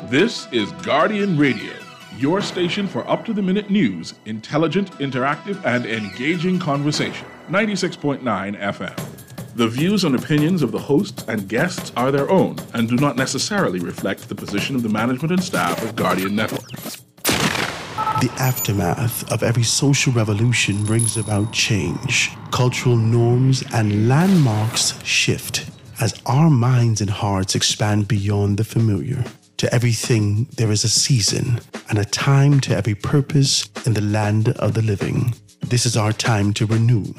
This is Guardian Radio, your station for up-to-the-minute news, intelligent, interactive, and engaging conversation. 96.9 FM. The views and opinions of the hosts and guests are their own and do not necessarily reflect the position of the management and staff of Guardian Network. The aftermath of every social revolution brings about change. Cultural norms and landmarks shift as our minds and hearts expand beyond the familiar. To everything, there is a season and a time to every purpose in the land of the living. This is our time to renew,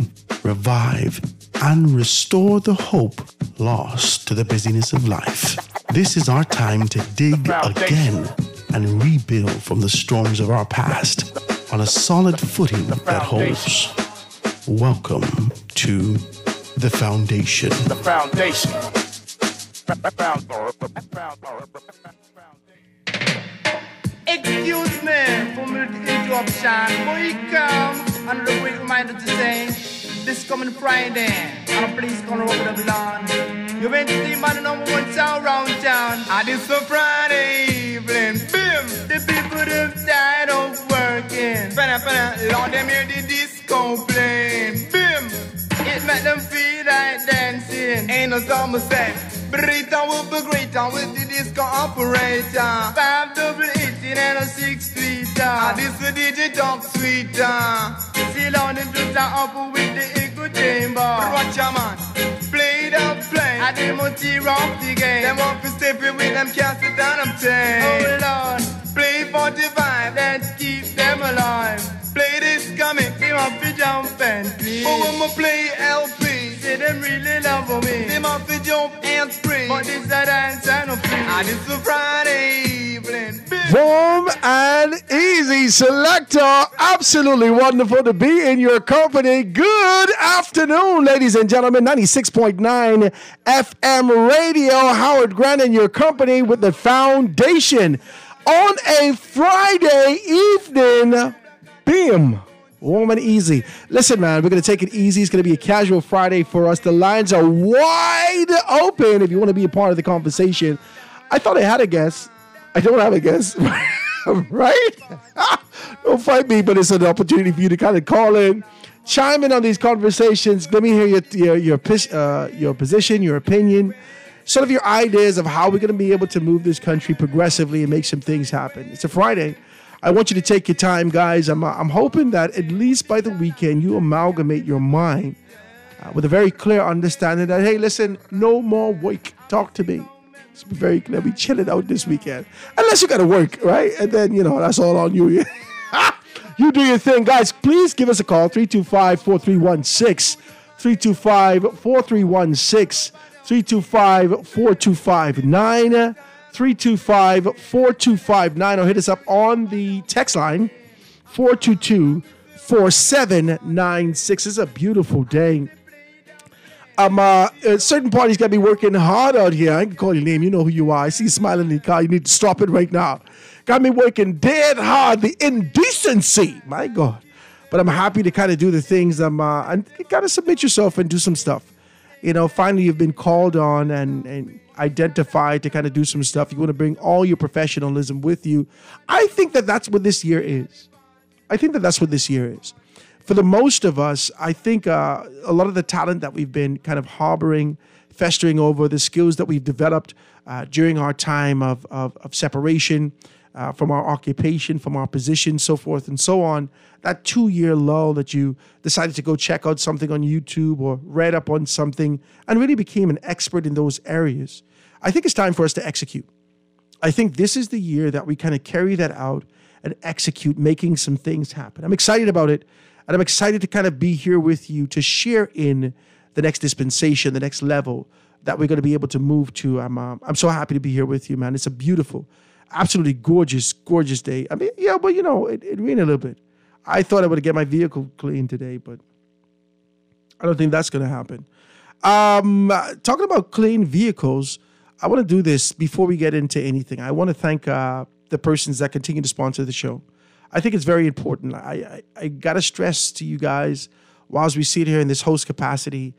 revive, and restore the hope lost to the busyness of life. This is our time to dig again and rebuild from the storms of our past on a solid footing that holds. Welcome to The Foundation. The Foundation. Excuse me for the interruption. Boy, you come and a quick reminder to say this coming Friday, and a place gonna over the lawn. You went to see man number one town round town. And this for Friday evening. Bim! The people them tired of working. Lord, them hear the disco playing. Bim! It make them feel like dancing. Ain't no summer set. Brita will be greater with the disco operator. 5-double-18 and a 6-tweeter. And this the digital sweeter. Still on the filter up with the echo chamber. Watch your man, play the play. I them on tear off the game. Them want to step it with them can't sit down and play. Oh Lord, play 45, let's keep them alive. Play this comic, they want to jump and play. Oh, I'ma play LP. Say them really love me. They want to jump and spring. But this a dance and a free. And it's a Friday evening. Warm and easy selector. Absolutely wonderful to be in your company. Good afternoon, ladies and gentlemen. 96.9 FM radio. Howard Grant in your company with The Foundation. On a Friday evening, bam, warm and easy. Listen, man, we're going to take it easy. It's going to be a casual Friday for us. The lines are wide open if you want to be a part of the conversation. I thought I had a guest. I don't have a guest, right? Don't fight me, but it's an opportunity for you to kind of call in, chime in on these conversations. Let me hear your position, your opinion, sort of your ideas of how we're going to be able to move this country progressively and make some things happen. It's a Friday. I want you to take your time, guys. I'm hoping that at least by the weekend you amalgamate your mind with a very clear understanding that, hey, listen, no more work. Talk to me. It's very clear. Be chilling out this weekend. Unless you got to work, right? And then, that's all on you. You do your thing. Guys, please give us a call, 325-4316, 325-4316, 325-4259, 325-4259, or hit us up on the text line, 422-4796. It's a beautiful day. Certain parties got to be working hard out here. I can call your name. You know who you are. I see you smiling in the car. You need to stop it right now. Got me working dead hard. The indecency. My God. But I'm happy to kind of do the things. And you got to submit yourself and do some stuff. Finally you've been called on and identified to kind of do some stuff. You want to bring all your professionalism with you. I think that that's what this year is. For the most of us, I think a lot of the talent that we've been kind of harboring, festering over, the skills that we've developed during our time of separation from our occupation, from our position, so forth and so on, that 2-year lull that you decided to go check out something on YouTube or read up on something and really became an expert in those areas. I think it's time for us to execute. I think this is the year that we kind of carry that out and execute, making some things happen. I'm excited about it. And I'm excited to kind of be here with you to share in the next dispensation, the next level that we're going to be able to move to. I'm so happy to be here with you, man. It's a beautiful, absolutely gorgeous, gorgeous day. I mean, yeah, but it rained a little bit. I thought I would get my vehicle cleaned today, but I don't think that's going to happen. Talking about clean vehicles, I want to do this before we get into anything. I want to thank the persons that continue to sponsor the show. I think it's very important. I got to stress to you guys, whilst we sit here in this host capacity,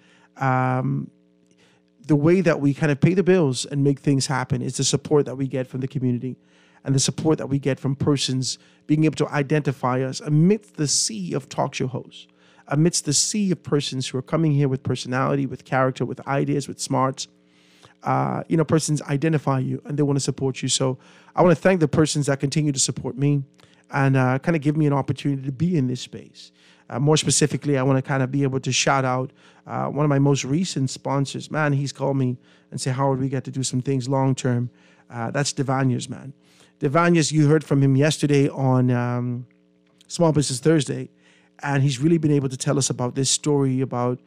the way that we kind of pay the bills and make things happen is the support that we get from the community and the support that we get from persons being able to identify us amidst the sea of talk show hosts, amidst the sea of persons who are coming here with personality, with character, with ideas, with smarts. Persons identify you and they want to support you. So I want to thank the persons that continue to support me and kind of give me an opportunity to be in this space. More specifically, I want to kind of be able to shout out one of my most recent sponsors. Man, he's called me and said, Howard, we got to do some things long term. That's Devanias, man. Devanias, you heard from him yesterday on Small Business Thursday, and he's really been able to tell us about this story about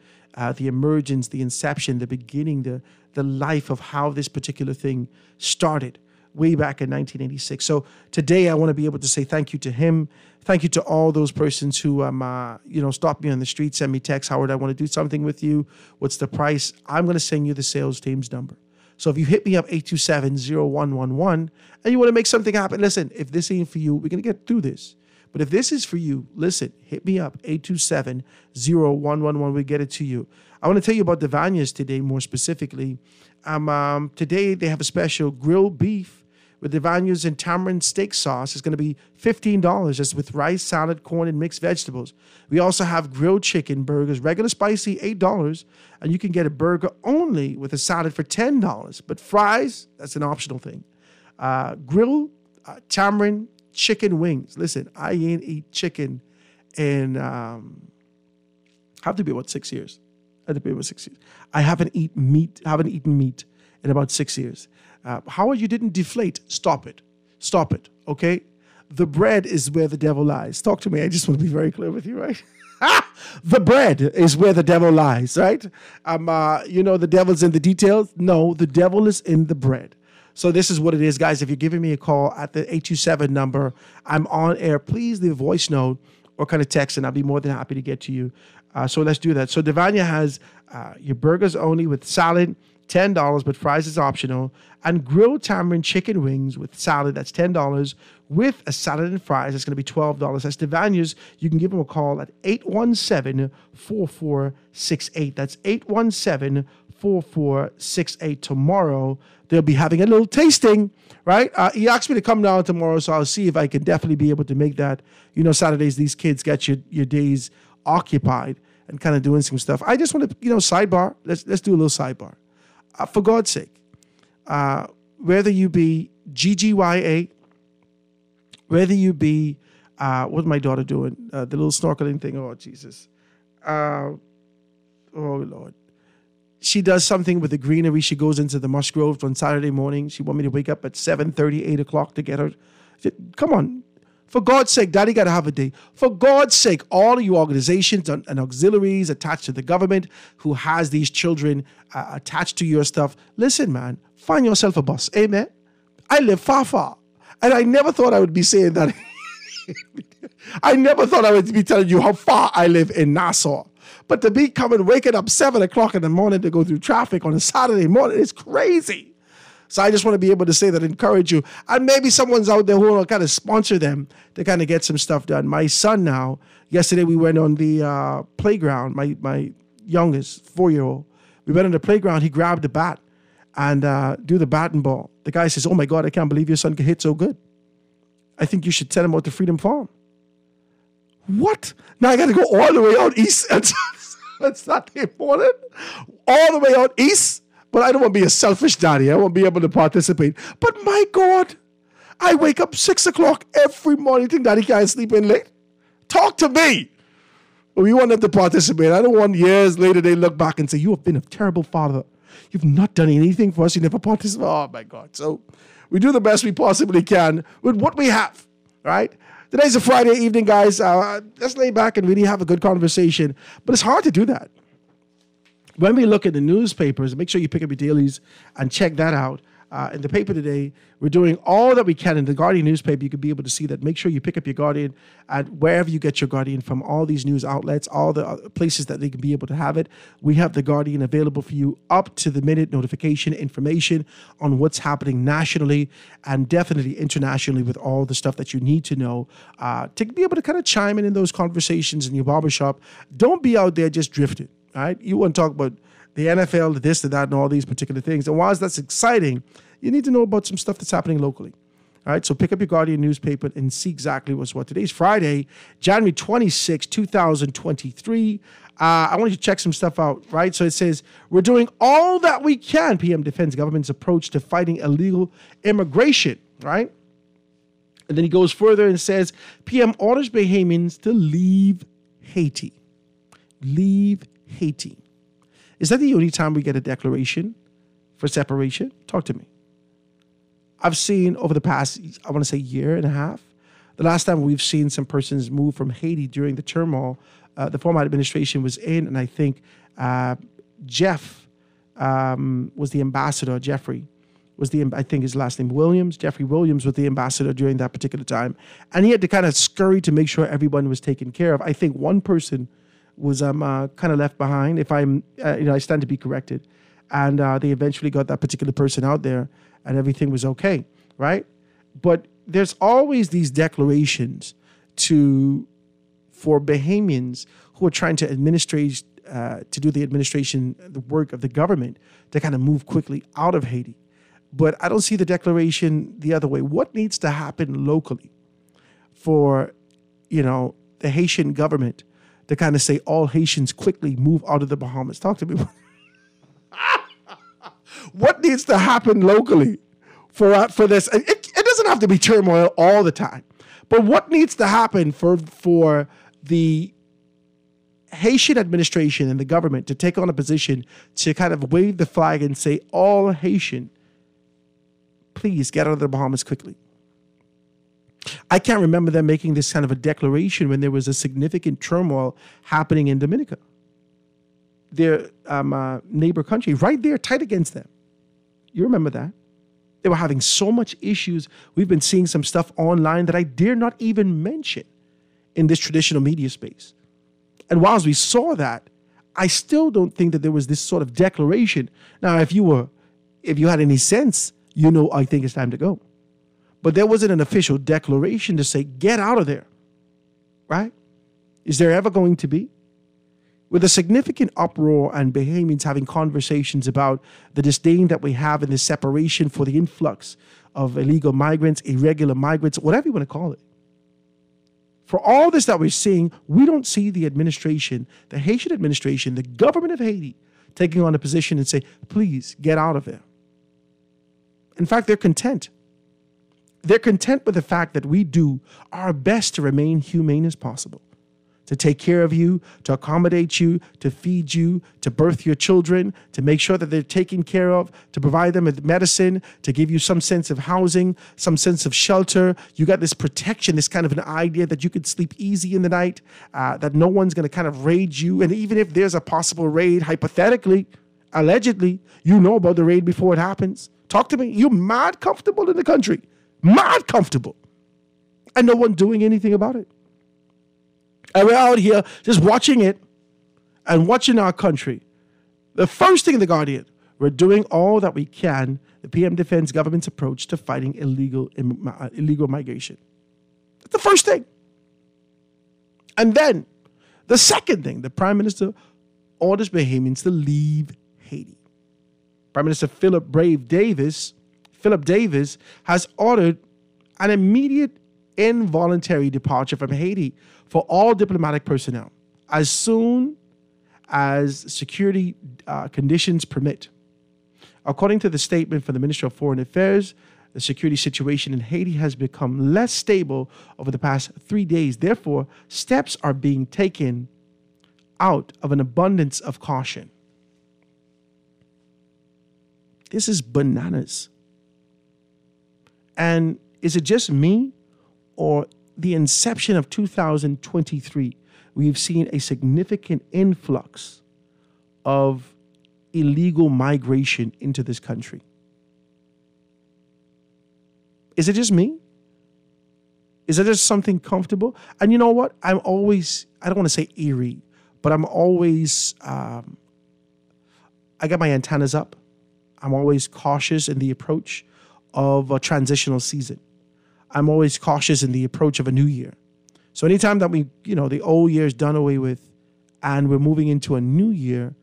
the emergence, the inception, the beginning, the life of how this particular thing started way back in 1986. So today I want to be able to say thank you to him. Thank you to all those persons who stopped me on the street, send me text, Howard, I want to do something with you. What's the price? I'm going to send you the sales team's number. So if you hit me up 827-0111 and you want to make something happen, listen, if this ain't for you, we're going to get through this. But if this is for you, listen, hit me up, 827-0111. We get it to you. I want to tell you about Devanias today, more specifically. Today they have a special grilled beef with Devanias and tamarind steak sauce. It's going to be $15. That's with rice, salad, corn, and mixed vegetables. We also have grilled chicken burgers, regular spicy, $8. And you can get a burger only with a salad for $10. But fries, that's an optional thing. Grilled tamarind chicken wings. Listen, I ain't eat chicken in have to be about 6 years. I haven't eaten meat in about 6 years. Howard, you didn't deflate. Stop it. Okay? The bread is where the devil lies. Talk to me. I just want to be very clear with you, right? The bread is where the devil lies, right? The devil's in the details. No, the devil is in the bread. So this is what it is, guys. If you're giving me a call at the 827 number, I'm on air. Please leave a voice note or kind of text, and I'll be more than happy to get to you. So let's do that. So Devania has your burgers only with salad, $10, but fries is optional, and grilled tamarind chicken wings with salad, that's $10, with a salad and fries, that's going to be $12. That's Devanias. You can give them a call at 817-4468. That's 817-4468. Tomorrow, they'll be having a little tasting, right? He asked me to come down tomorrow, so I'll see if I can definitely be able to make that. Saturdays, these kids get your days occupied and kind of doing some stuff. I just want to, sidebar. Let's do a little sidebar. For God's sake, whether you be GGYA, whether you be, what's my daughter doing? The little snorkeling thing. Oh, Jesus. Oh, Lord. She does something with the greenery. She goes into the Musgrove on Saturday morning. She want me to wake up at 7:30, 8 o'clock to get her. Come on. For God's sake, Daddy got to have a day. For God's sake, all of you organizations and auxiliaries attached to the government who has these children attached to your stuff, listen, man, find yourself a bus. Amen. I live far. And I never thought I would be saying that. I never thought I would be telling you how far I live in Nassau. But to be waking up 7 o'clock in the morning to go through traffic on a Saturday morning, it's crazy. So I just want to be able to say that, encourage you. And maybe someone's out there who will kind of sponsor them to kind of get some stuff done. My son now, yesterday we went on the playground, my youngest, 4-year-old. We went on the playground, he grabbed the bat and do the bat and ball. The guy says, oh my God, I can't believe your son can hit so good. I think you should send him out to Freedom Farm. What? Now I got to go all the way out east. That's not important. All the way out east. But I don't want to be a selfish daddy. I won't be able to participate. But my God, I wake up 6 o'clock every morning. Think Daddy can't sleep in late? Talk to me. We want them to participate. I don't want years later they look back and say, you have been a terrible father. You've not done anything for us. You never participated. Oh, my God. So we do the best we possibly can with what we have, right? Today's a Friday evening, guys. Let's lay back and really have a good conversation. But it's hard to do that. When we look at the newspapers, make sure you pick up your dailies and check that out. In the paper today, we're doing all that we can. In the Guardian newspaper, you can be able to see that. Make sure you pick up your Guardian at wherever you get your Guardian from, all these news outlets, all the places that they can be able to have it. We have the Guardian available for you, up to the minute notification, information on what's happening nationally and definitely internationally with all the stuff that you need to know to be able to kind of chime in those conversations in your barbershop. Don't be out there just drifting. All right, you want to talk about the NFL, the this, the that, and all these particular things. And whilst that's exciting, you need to know about some stuff that's happening locally. All right, so pick up your Guardian newspaper and see exactly what's what. Today's Friday, January 26, 2023. I want you to check some stuff out, right? So it says, we're doing all that we can, PM defends government's approach to fighting illegal immigration, right? And then he goes further and says, PM orders Bahamians to leave Haiti. Leave Haiti. Is that the only time we get a declaration for separation? Talk to me. I've seen over the past, I want to say, year and a half, the last time we've seen some persons move from Haiti during the turmoil the former administration was in, and I think Jeff was the ambassador. Jeffrey was I think his last name Williams. Jeffrey Williams was the ambassador during that particular time, and he had to kind of scurry to make sure everyone was taken care of. I think one person was kind of left behind. If I stand to be corrected, and they eventually got that particular person out there, and everything was okay, right? But there's always these declarations for Bahamians who are trying to to do the administration, the work of the government, to kind of move quickly out of Haiti. But I don't see the declaration the other way. What needs to happen locally for, the Haitian government to kind of say all Haitians quickly move out of the Bahamas? Talk to me. What needs to happen locally for this? It doesn't have to be turmoil all the time, but what needs to happen for the Haitian administration and the government to take on a position to kind of wave the flag and say, all Haitian, please get out of the Bahamas quickly. I can't remember them making this kind of a declaration when there was a significant turmoil happening in Dominica, their neighbor country, right there, tight against them. You remember that? They were having so much issues. We've been seeing some stuff online that I dare not even mention in this traditional media space. And whilst we saw that, I still don't think that there was this sort of declaration. Now, if you had any sense, I think it's time to go. But there wasn't an official declaration to say, get out of there, right? Is there ever going to be? With a significant uproar and Bahamians having conversations about the disdain that we have in the separation for the influx of illegal migrants, irregular migrants, whatever you want to call it. For all this that we're seeing, we don't see the administration, the Haitian administration, the government of Haiti, taking on a position and say, please get out of there. In fact, they're content. They're content with the fact that we do our best to remain humane as possible, to take care of you, to accommodate you, to feed you, to birth your children, to make sure that they're taken care of, to provide them with medicine, to give you some sense of housing, some sense of shelter. You got this protection, this kind of an idea that you could sleep easy in the night, that no one's going to kind of raid you. And even if there's a possible raid, hypothetically, allegedly, you know about the raid before it happens. Talk to me. You're mad comfortable in the country. Mad comfortable. And no one doing anything about it. And we're out here just watching it and watching our country. The first thing in The Guardian, we're doing all that we can. The PM defends government's approach to fighting illegal migration. That's the first thing. And then the second thing, the Prime Minister orders Bahamians to leave Haiti. Prime Minister Philip Davis has ordered an immediate involuntary departure from Haiti for all diplomatic personnel as soon as security conditions permit. According to the statement from the Ministry of Foreign Affairs, the security situation in Haiti has become less stable over the past 3 days. Therefore, steps are being taken out of an abundance of caution. This is bananas. And is it just me, or the inception of 2023, we've seen a significant influx of illegal migration into this country? Is it just me? Is it just something comfortable? And you know what? I don't want to say eerie, but I'm always, I got my antennas up. I'm always cautious in the approach of a transitional season. I'm always cautious in the approach of a new year. So anytime that the old year is done away with and we're moving into a new year,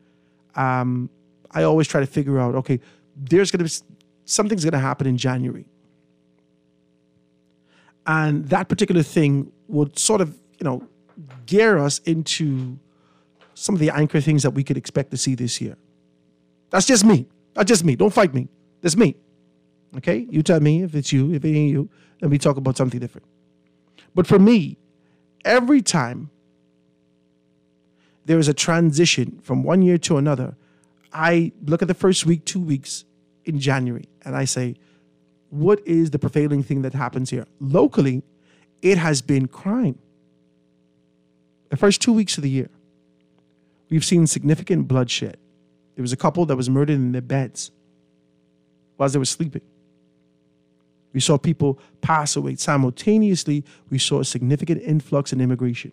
I always try to figure out, okay, something's going to happen in January. And that particular thing would sort of, gear us into some of the anchor things that we could expect to see this year. That's just me. That's just me. Don't fight me. That's me. Okay? You tell me if it's you. If it ain't you, then we talk about something different. But for me, every time there is a transition from one year to another, I look at the first week, 2 weeks in January, and I say, what is the prevailing thing that happens here? Locally, it has been crime. The first 2 weeks of the year, we've seen significant bloodshed. There was a couple that was murdered in their beds while they were sleeping. We saw people pass away. Simultaneously, we saw a significant influx in immigration.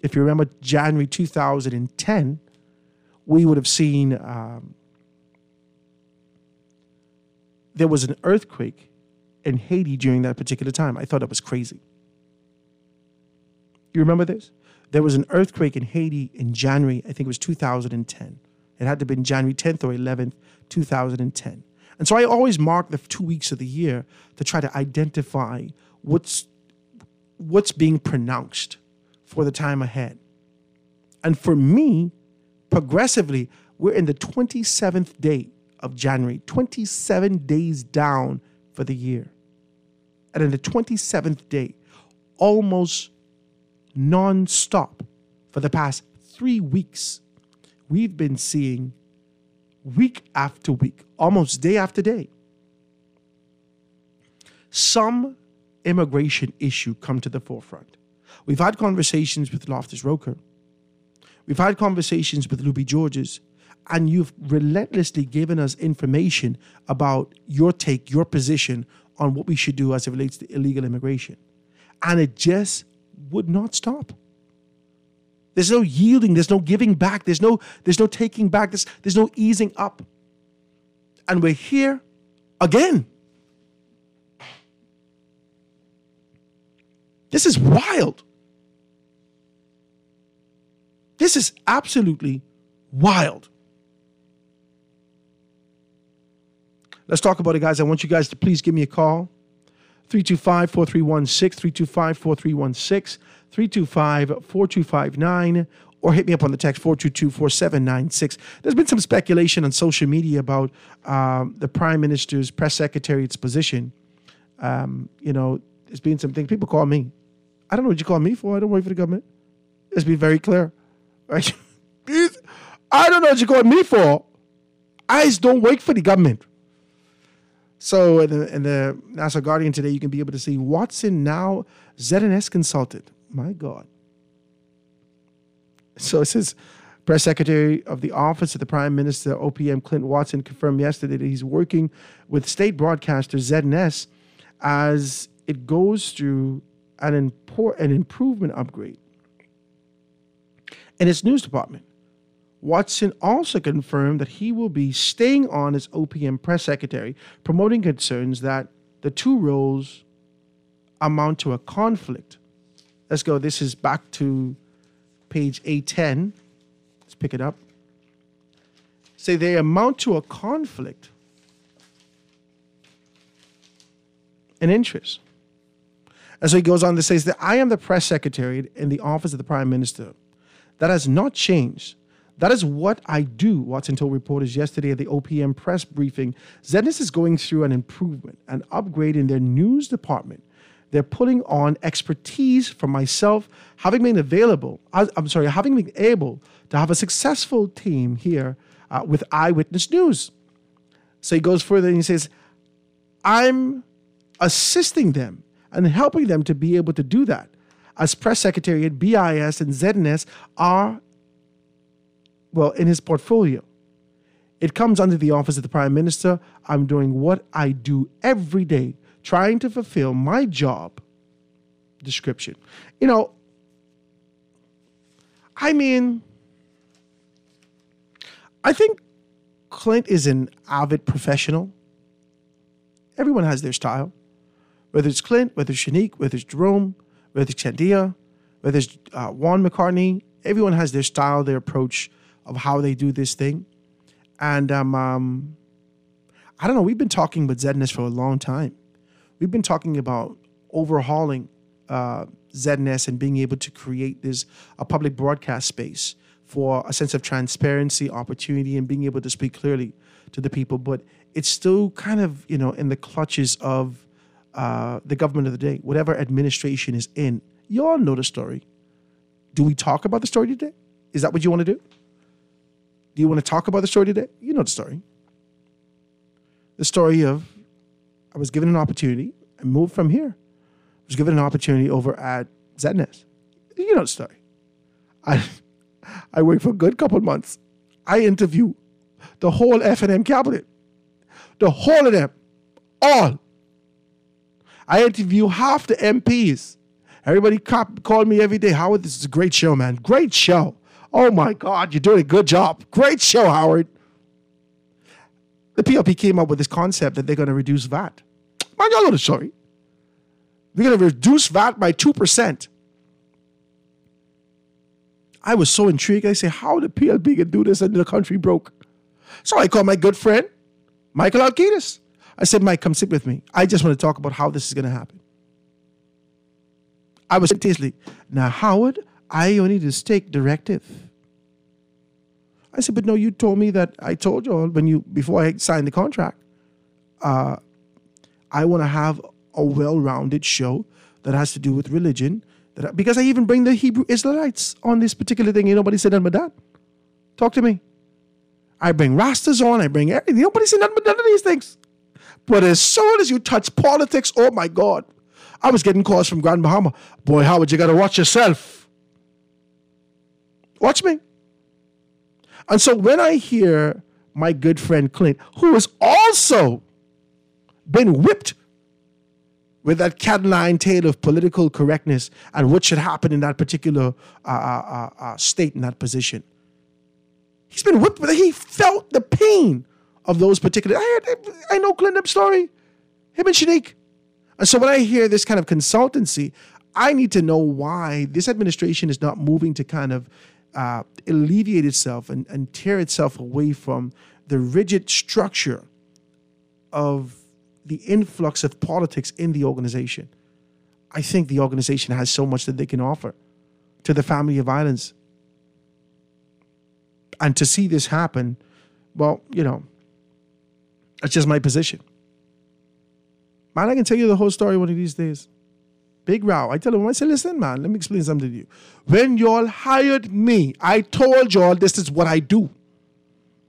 If you remember January 2010, we would have seen there was an earthquake in Haiti during that particular time. I thought that was crazy. You remember this? There was an earthquake in Haiti in January, I think it was 2010. It had to have been January 10th or 11th, 2010. And so I always mark the 2 weeks of the year to try to identify what's being pronounced for the time ahead. And for me, progressively, we're in the 27th day of January, 27 days down for the year. And in the 27th day, almost non-stop for the past 3 weeks, we've been seeing week after week, almost day after day, some immigration issue come to the forefront. We've had conversations with Loftus Roker. We've had conversations with Luby Georges, and you've relentlessly given us information about your take, your position on what we should do as it relates to illegal immigration. And it just would not stop. There's no yielding. There's no giving back. There's no taking back. There's no easing up. And we're here again. This is wild. This is absolutely wild. Let's talk about it, guys. I want you guys to please give me a call. 325-4316, 325-4316, 325-4259, or hit me up on the text 422-4796. There's been some speculation on social media about the Prime Minister's press secretariat's position. There's been some things. People call me. I don't know what you call me for. I don't work for the government. Let's be very clear. Right? I don't know what you call me for. I just don't work for the government. So in the National Guardian today, you can be able to see Watson now ZNS consultant. My God. So it says, Press Secretary of the Office of the Prime Minister, OPM Clint Watson, confirmed yesterday that he's working with state broadcaster ZNS as it goes through an improvement upgrade in its news department. Watson also confirmed that he will be staying on as OPM press secretary, promoting concerns that the two roles amount to a conflict. Let's go. This is back to page A10. Let's pick it up. Say they amount to a conflict in interest. And so he goes on to say that I am the press secretary in the office of the Prime Minister. That has not changed. That is what I do, Watson told reporters yesterday at the OPM press briefing. ZNS is going through an improvement, an upgrade in their news department. They're putting on expertise from myself, having been able to have a successful team here with Eyewitness News. So he goes further and he says, I'm assisting them and helping them to be able to do that. As press secretary at BIS and ZNS are in his portfolio. It comes under the office of the Prime Minister. I'm doing what I do every day, trying to fulfill my job description. I think Clint is an avid professional. Everyone has their style. Whether it's Clint, whether it's Shanique, whether it's Jerome, whether it's Chandia, whether it's Juan McCartney, everyone has their style, their approach of how they do this thing. And I don't know, we've been talking with ZNS for a long time. We've been talking about overhauling ZNS and being able to create a public broadcast space for a sense of transparency, opportunity, and being able to speak clearly to the people. But it's still kind of, in the clutches of the government of the day, whatever administration is in. You all know the story. Do we talk about the story today? Is that what you want to do? Do you want to talk about the story today? You know the story. The story of I was given an opportunity and moved from here. I was given an opportunity over at ZNS. You know the story. I worked for a good couple of months. I interviewed the whole F&M cabinet. The whole of them. All. I interview half the MPs. Everybody called me every day. Howard, this is a great show, man. Great show. Oh, my God, you're doing a good job. Great show, Howard. The PLP came up with this concept that they're going to reduce VAT. Man, y'all know the story. We're going to reduce VAT by 2%. I was so intrigued. I say, how the PLP can do this and the country broke? So I called my good friend, Michael Alkitis. I said, Mike, come sit with me. I just want to talk about how this is going to happen. I was seriously, now, Howard, I only need to take directive. I said, but no, you told me that I told you all before I signed the contract, I want to have a well-rounded show that has to do with religion. Because I even bring the Hebrew Israelites on this particular thing. Nobody said nothing but that. Talk to me. I bring Rastas on. I bring everything. Nobody said nothing but none of these things. But as soon as you touch politics, oh my God. I was getting calls from Grand Bahama. Boy, Howard, you got to watch yourself. Watch me. And so when I hear my good friend Clint, who has also been whipped with that cat and lion tale of political correctness and what should happen in that particular state, in that position. He's been whipped with it. He felt the pain of those particular. I know Clinton's story, him and Shanique. And so when I hear this kind of consultancy, I need to know why this administration is not moving to kind of alleviate itself and tear itself away from the rigid structure of the influx of politics in the organization. I think the organization has so much that they can offer to the family of violence. And to see this happen, well, that's just my position. Man, I can tell you the whole story one of these days. Big row. I tell him, I say, listen, man, let me explain something to you. When y'all hired me, I told y'all this is what I do.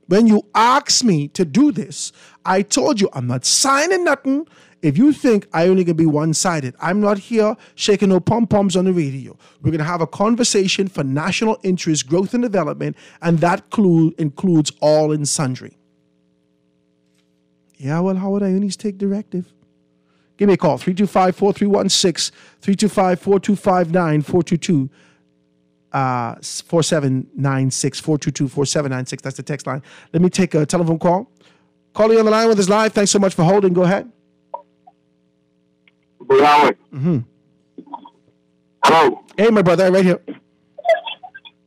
When you asked me to do this, I told you I'm not signing nothing if you think I only can be one-sided. I'm not here shaking no pom-poms on the radio. We're going to have a conversation for national interest, growth, and development, and that includes all and sundry. Yeah, well, how would I only take directive? Give me a call, 325-4316, 325-4259, 422-4796, 422-4796. That's the text line. Let me take a telephone call. Calling on the line with us live. Thanks so much for holding. Go ahead. Howard. Hello. Hey, my brother, right here.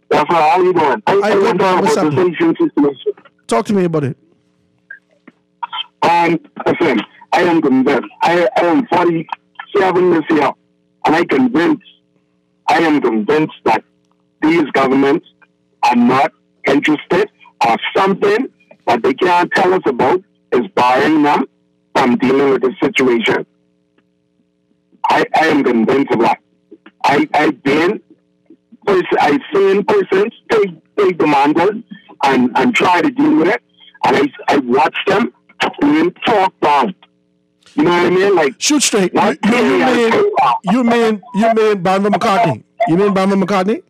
That's right. How you doing? What's up? Talk to me about it. Listen, I am convinced. I am 47 this year, and I am convinced that these governments are not interested, or something that they can't tell us about is barring them from dealing with the situation. I am convinced of that. I've seen persons take the mantle and try to deal with it, and I watched them being talked down. You know what I mean? Like, shoot straight. You mean Bamba McCartney? You mean Bamba McCartney?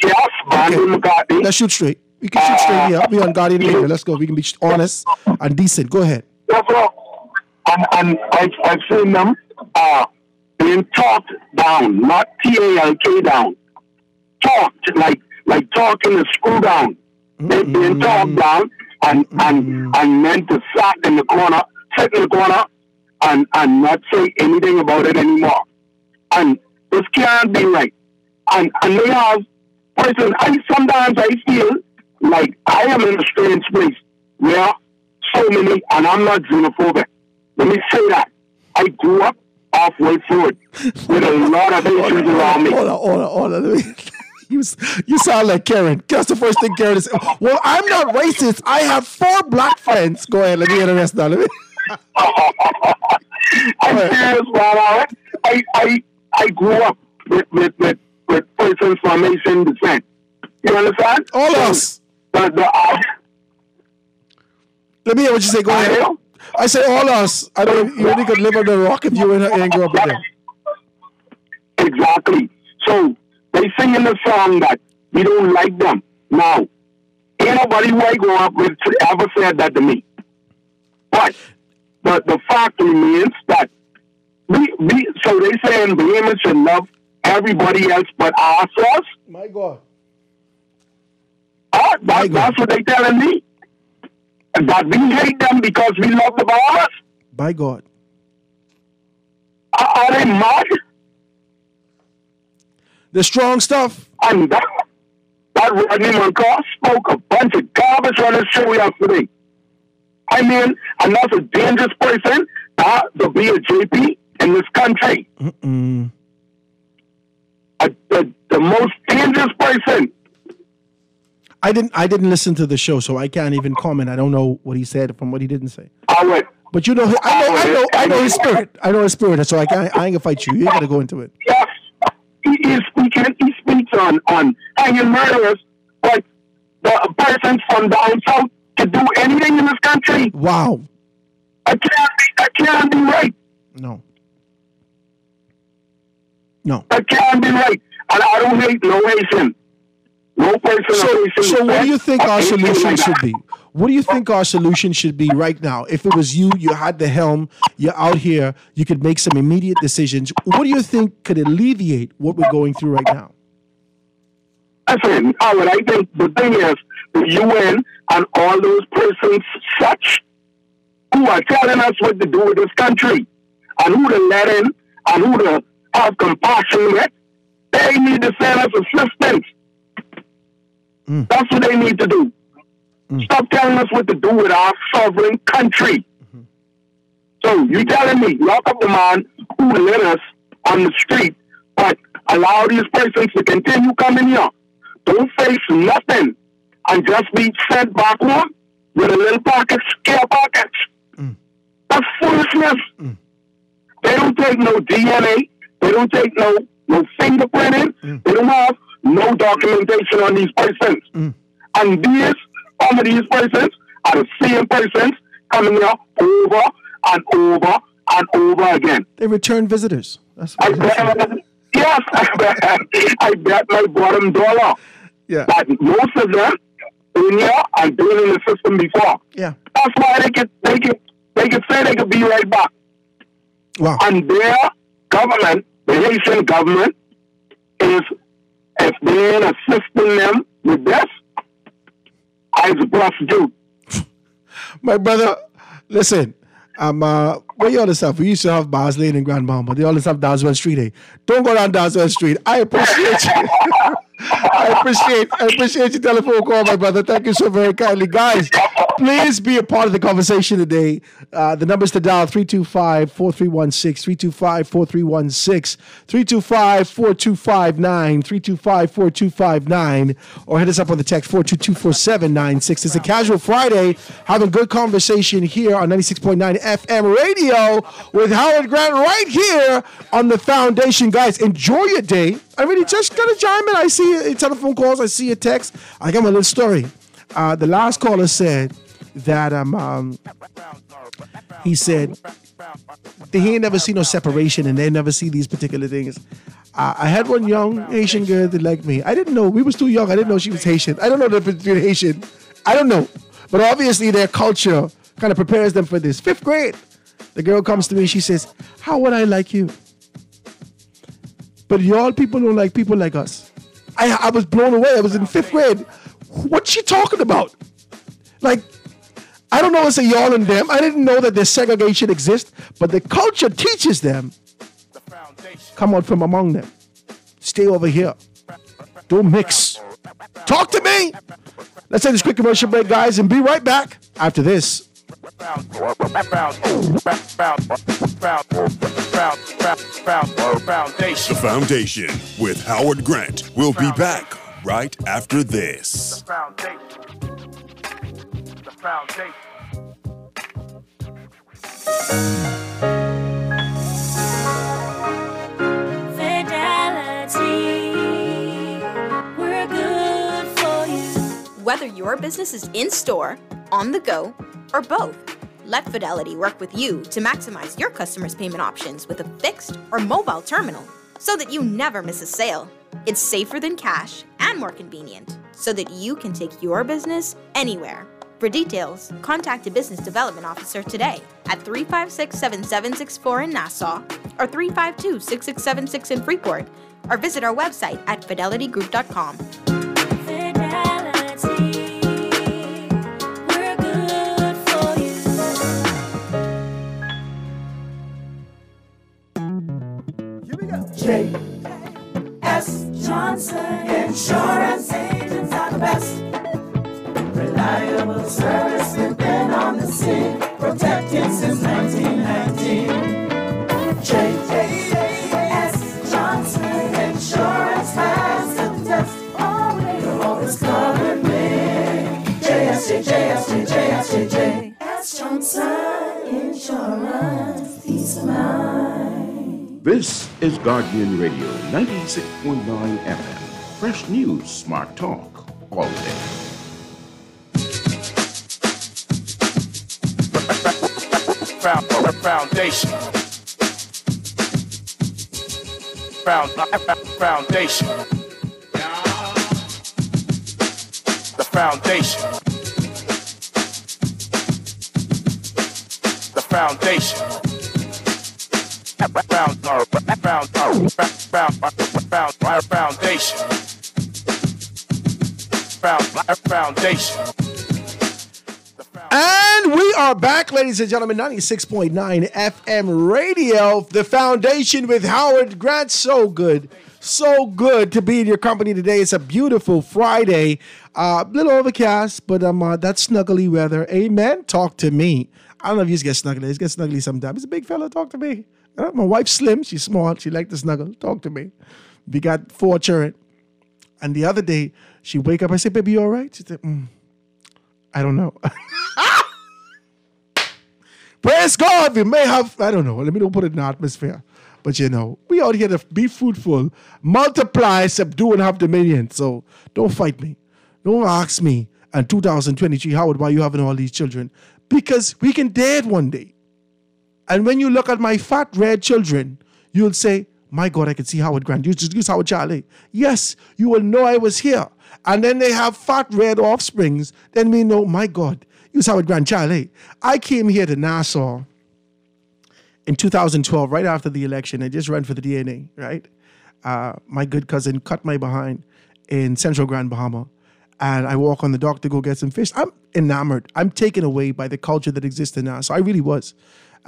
Yes, Bamba McCartney. Let's shoot straight. We can shoot straight here. We on Guardian Radio. Let's go. We can be honest and decent. Go ahead. That's all. And I've seen them being talked down, not TALK down. Talked like talking to screw down. They're being talked down and meant to sit in the corner and not say anything about it anymore. And this can't be right. And they have sometimes I feel like I am in a strange place where so many, and I'm not xenophobic. Let me say that. I grew up halfway through it with a lot of Haitians around me. Hold on. You sound like Karen. That's the first thing Karen is. Well, I'm not racist. I have 4 black friends. Go ahead. Let me hear the rest now. I'm serious, man. I grew up with persons from Haitian descent. You understand? All us. Let me hear what you say. Go ahead. I say all us. I don't. You only could live on the rock if you ain't grow up with them. Exactly. So they sing in the song that we don't like them. Now, ain't nobody who I grew up with ever said that to me. But the fact remains that so they saying Bahamians should love everybody else but ourselves. My God. That's what they telling me. That we hate them because we love the Bahamas. By God. Are they mad? The strong stuff. And that Rodney Moncar spoke a bunch of garbage on his show yesterday. I mean, and that's a dangerous person to be a JP in this country. The most dangerous person. I didn't listen to the show, so I can't even comment. I don't know what he said from what he didn't say. But you know, I know his spirit. I know his spirit, so I ain't gonna fight you. You ain't gotta go into it. Yes, he speaks on hanging murderers, but the persons from down south to do anything in this country. Wow. That can't be right. No. That can't be right. And I don't hate no Haitian. No person. So what do you think our solution should be? What do you think our solution should be right now? If it was you had the helm, you're out here, you could make some immediate decisions. What do you think could alleviate what we're going through right now? Listen, Howard, I think the thing is the UN and all those persons such who are telling us what to do with this country and who to let in and who to have compassion with, they need to send us assistance. That's what they need to do. Stop telling us what to do with our sovereign country. So you telling me, lock up the man who let us on the street, but allow these persons to continue coming here. Don't face nothing and just be sent back home with a little pocket, scare pockets. That's foolishness. They don't take no DNA. They don't take no fingerprinting. They don't have no documentation on these persons. And some of these persons are the same persons coming here over and over and over again. They return visitors. I bet my bottom dollar that most of them in here and been in the system before. Yeah. That's why they could say they could be right back. Wow. And their government, the Haitian government, is if they ain't assisting them with this, I was a prostitute. My brother, listen, where you all this stuff? We used to have Bars Lane and Grand Mama. They always have Dowswell Street, eh? Don't go down Dowswell Street. I appreciate you. I appreciate your telephone call, my brother. Thank you so very kindly. Guys, please be a part of the conversation today. The numbers to dial 325-4316, 325-4316, 325-4259, 325-4259, or hit us up on the text 422-4796. It's a casual Friday, having good conversation here on 96.9 FM radio with Howard Grant right here on The Foundation. Guys, enjoy your day. I really just got to chime in. I see telephone calls. I see a text. I got my little story. The last caller said that he said he ain't never seen no separation and they never see these particular things. I had one young Haitian girl that liked me. I didn't know. We was too young. I didn't know she was Haitian. I don't know the difference between Haitian. I don't know. But obviously their culture kind of prepares them for this. 5th grade. The girl comes to me. She says, how would I like you? But y'all people don't like people like us. I was blown away. I was in 5th grade. What's she talking about? Like, I don't know it's a y'all and them. I didn't know that this segregation exists, but the culture teaches them. Come out from among them. Stay over here. Don't mix. Talk to me. Let's take this quick commercial break, guys, and be right back after this. The Foundation with Howard Grant. We'll be back right after this. The Foundation. Whether your business is in-store, on the go, or both, let Fidelity work with you to maximize your customers' payment options with a fixed or mobile terminal so that you never miss a sale. It's safer than cash and more convenient so that you can take your business anywhere. For details, contact a business development officer today at 356-7764 in Nassau or 352-6676 in Freeport, or visit our website at fidelitygroup.com. J.S. Johnson Insurance Agents are the best. Reliable service, we've been on the scene, protected since 1919. J.S. Johnson Insurance has the test. You'll always cover me. J.S. Johnson Insurance, peace of mind. This is Guardian Radio, 96.9 FM. Fresh news, smart talk, all day. Foundation. Foundation. The foundation. The foundation. Foundation. And we are back, ladies and gentlemen, 96.9 FM radio, The Foundation with Howard Grant. So good to be in your company today. It's a beautiful Friday, little overcast, but that snuggly weather. Amen. Talk to me. I don't know if you get snuggly. You get snuggly sometimes. It's a big fella. Talk to me. My wife's slim. She's small. She likes to snuggle. Talk to me. We got 4 children. And the other day, she wake up. I said, baby, you all right? She said, I don't know. Praise God. We may have, I don't know. Let me don't put it in the atmosphere. But we out here to be fruitful, multiply, subdue, and have dominion. So don't fight me. Don't ask me in 2023, Howard, why you having all these children? Because we can dead one day. And when you look at my fat red children, you'll say, my God, I can see Howard Grant. Use Howard Charlie. Yes, you will know I was here. And then they have fat red offsprings. Then we know, my God, use Howard Grant Charlie. I came here to Nassau in 2012, right after the election. I just ran for the DNA, right? My good cousin cut my behind in Central Grand Bahama. And I walk on the dock to go get some fish. I'm enamored. I'm taken away by the culture that exists in Nassau. I really was.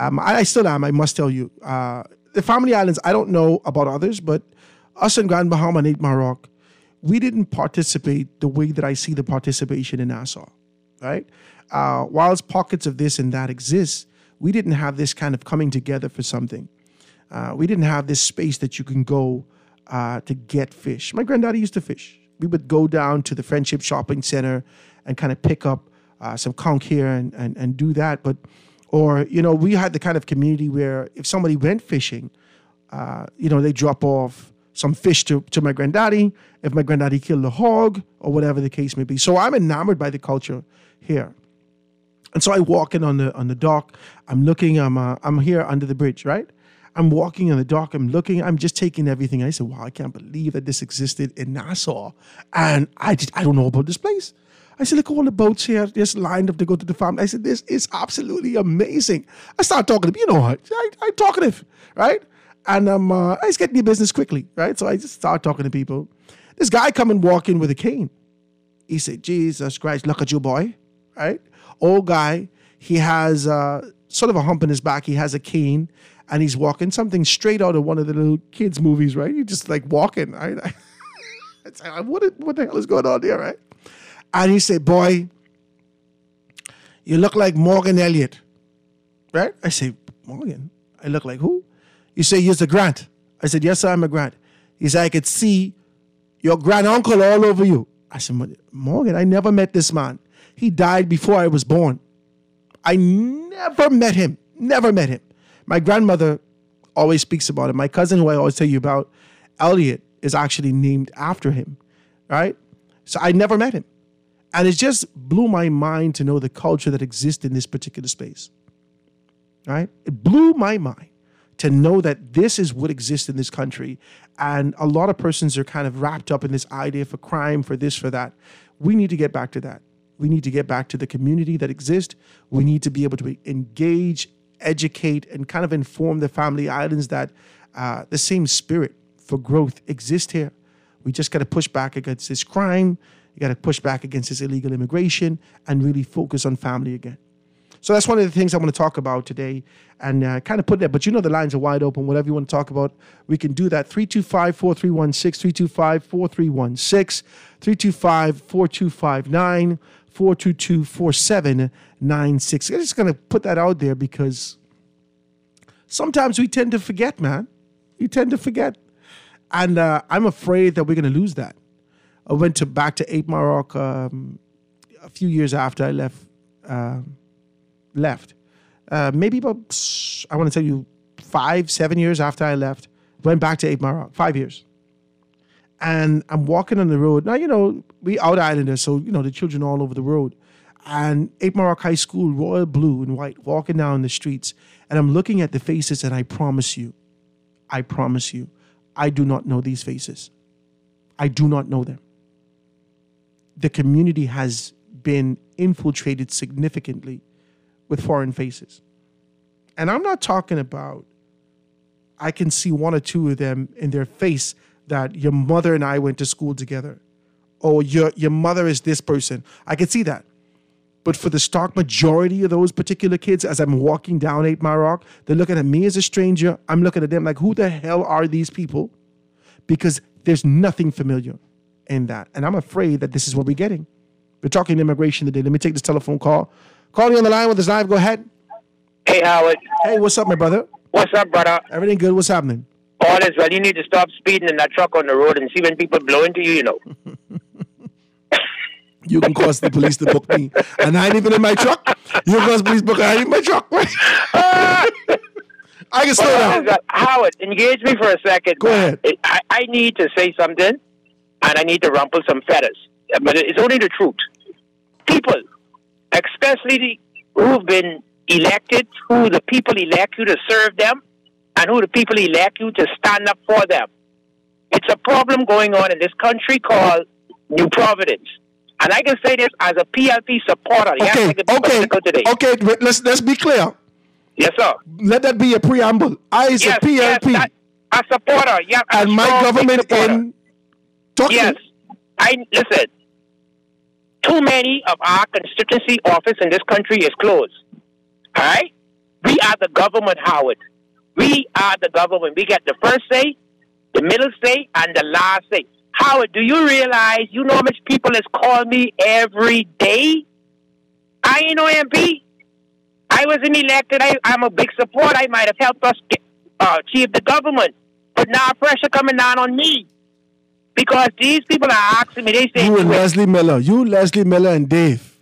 I still am, I must tell you. The Family Islands, I don't know about others, but us in Grand Bahama and 8 Mile Rock, we didn't participate the way that I see the participation in Nassau, right? Whilst pockets of this and that exist, we didn't have this kind of coming together for something. We didn't have this space that you can go to get fish. My granddaddy used to fish. We would go down to the Friendship Shopping Center and kind of pick up some conch here and do that. Or we had the kind of community where if somebody went fishing, they drop off some fish to my granddaddy, if my granddaddy killed a hog, or whatever the case may be. So I'm enamored by the culture here. And so I walk in on the dock. I'm looking, I'm here under the bridge, right? I'm walking on the dock, I'm looking, I'm just taking everything. I said, wow, I can't believe that this existed in Nassau. And I don't know about this place. I said, look, all the boats here just lined up to go to the farm. I said, this is absolutely amazing. I start talking to them. You know what? I'm talkative, right? And I just get in the business quickly, right? So I just start talking to people. This guy come and walk in with a cane. He said, Jesus Christ, look at you, boy, right? Old guy. He has sort of a hump in his back. He has a cane, and he's walking something straight out of one of the little kids' movies, right? He's just like walking. I I said, what the hell is going on there, right? And he said, boy, you look like Morgan Elliott, right? I say, Morgan? I look like who? You say, you're the Grant. I said, yes, sir, I'm a Grant. He said, I could see your grand-uncle all over you. I said, Morgan, I never met this man. He died before I was born. I never met him. Never met him. My grandmother always speaks about him. My cousin, who I always tell you about, Elliot, is actually named after him, right? So I never met him. And it just blew my mind to know the culture that exists in this particular space, right? It blew my mind to know that this is what exists in this country. And a lot of persons are kind of wrapped up in this idea for crime, for this, for that. We need to get back to that. We need to get back to the community that exists. We need to be able to engage, educate, and kind of inform the family islands that the same spirit for growth exists here. We just got to push back against this crime. You got to push back against this illegal immigration and really focus on family again. So that's one of the things I want to talk about today and kind of put there. But you know the lines are wide open. Whatever you want to talk about, we can do that. 325-4316, 325-4316, 325-4259, 422-4796. I'm just going to put that out there because sometimes we tend to forget, man. We tend to forget. And I'm afraid that we're going to lose that. I went back to 8 Maroc a few years after I left. Maybe about, I want to tell you, 5-7 years after I left, went back to 8 Maroc, 5 years. And I'm walking on the road. Now, you know, we out islanders, so, you know, the children all over the road. And 8 Maroc High School, royal blue and white, walking down the streets. And I'm looking at the faces, and I promise you, I do not know these faces. I do not know them. The community has been infiltrated significantly with foreign faces. And I'm not talking about, I can see one or two of them in their face that your mother and I went to school together. Or your mother is this person. I can see that. But for the stark majority of those particular kids, as I'm walking down 8 Maroc, they're looking at me as a stranger. I'm looking at them like, who the hell are these people? Because there's nothing familiar in that. And I'm afraid that this is what we're getting. We're talking immigration today. Let me take this telephone call. Call you on the line with us live. Go ahead. Hey, Howard. Hey, what's up, my brother? What's up, brother? Everything good? What's happening? All is well. You need to stop speeding in that truck on the road and see when people blow into you, you know. You can cause the police to book me. And I ain't even in my truck. You can cause the police book. I ain't in my truck. I can slow down. Howard, engage me for a second. Go ahead. I need to say something, and I need to rumple some feathers. But it's only the truth. People, especially who've been elected, who the people elect you to serve them, and who the people elect you to stand up for them. It's a problem going on in this country called New Providence. And I can say this as a PLP supporter. Okay, let's be clear. Yes, sir. Let that be a preamble. I is a PLP. Yes, a supporter. Yeah, and my government in Yes. Listen. Too many of our constituency office in this country is closed. All right? We are the government, Howard. We are the government. We get the first say, the middle say, and the last say. Howard, do you realize, you know how much people has called me every day? I ain't no MP. I wasn't elected. I'm a big supporter. I might have helped us achieve the government. But now pressure coming down on me. Because these people are asking me, they say... You and Leslie Miller. You, Leslie Miller, and Dave.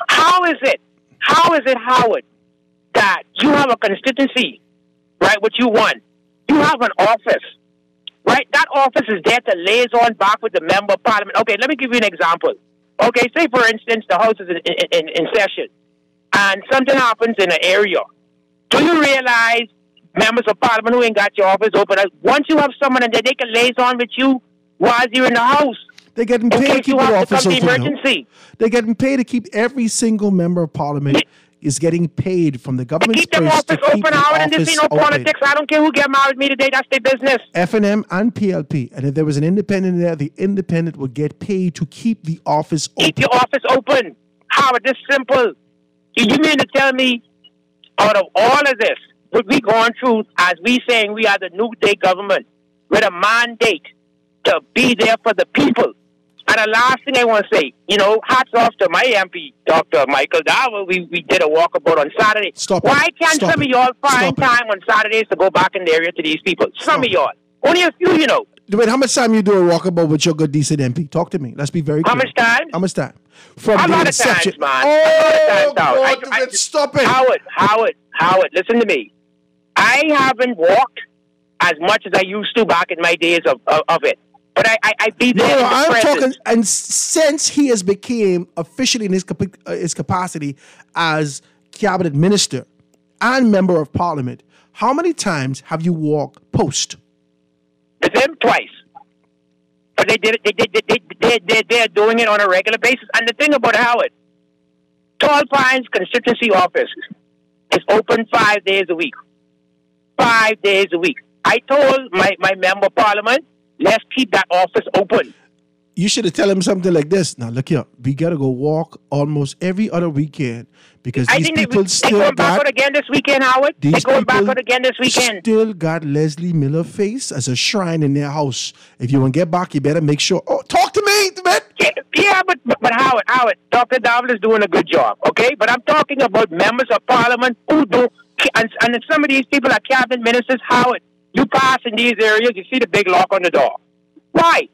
How is it, Howard, that you have a constituency, right, what you want? You have an office, right? That office is there to liaison back with the member of parliament. Okay, let me give you an example. Okay, say, for instance, the House is in session, and something happens in an area. Do you realize members of parliament who ain't got your office open, once you have someone in there, they can liaison with you while you're in the House? They're getting paid to keep the office open. They're getting paid to keep every single member of parliament is getting paid from the government's purse to keep the office and this ain't no politics. I don't care who get married with me today. That's their business. FNM and PLP. And if there was an independent there, the independent would get paid to keep the office open. Keep your office open. Howard, this simple. You mean to tell me out of all of this, what we going through as we saying we are the New Day government with a mandate to be there for the people. And the last thing I want to say, hats off to my MP, Dr. Michael Darwin. We did a walkabout on Saturday. Why can't some of y'all find time on Saturdays to go back in the area to these people? Some of y'all. Only a few, Wait, how much time you do a walkabout with your good, decent MP? Talk to me. Let's be very clear. How much time? How much time? From a the lot inception. of times, man. Oh, God, stop it. Howard, listen to me. I haven't walked as much as I used to back in my days of it. But I be there. No, I'm talking, and since he has became officially in his capacity as cabinet minister and member of parliament, how many times have you walked post? The same twice. But they're doing it on a regular basis. And the thing about Howard, Tall Pines constituency office is open 5 days a week. 5 days a week. I told my member of parliament, let's keep that office open. You should have tell him something like this. Now, look here. We got to go walk almost every other weekend because these people still got... They're going back out again this weekend, Howard. They're going back out again this weekend. Still got Leslie Miller face as a shrine in their house. If you want to get back, you better make sure... Oh, talk to me, man. Yeah, but Howard, Dr. Darwin is doing a good job, okay? But I'm talking about members of parliament who do... And some of these people are cabinet ministers. Howard, you pass in these areas, you see the big lock on the door. Why?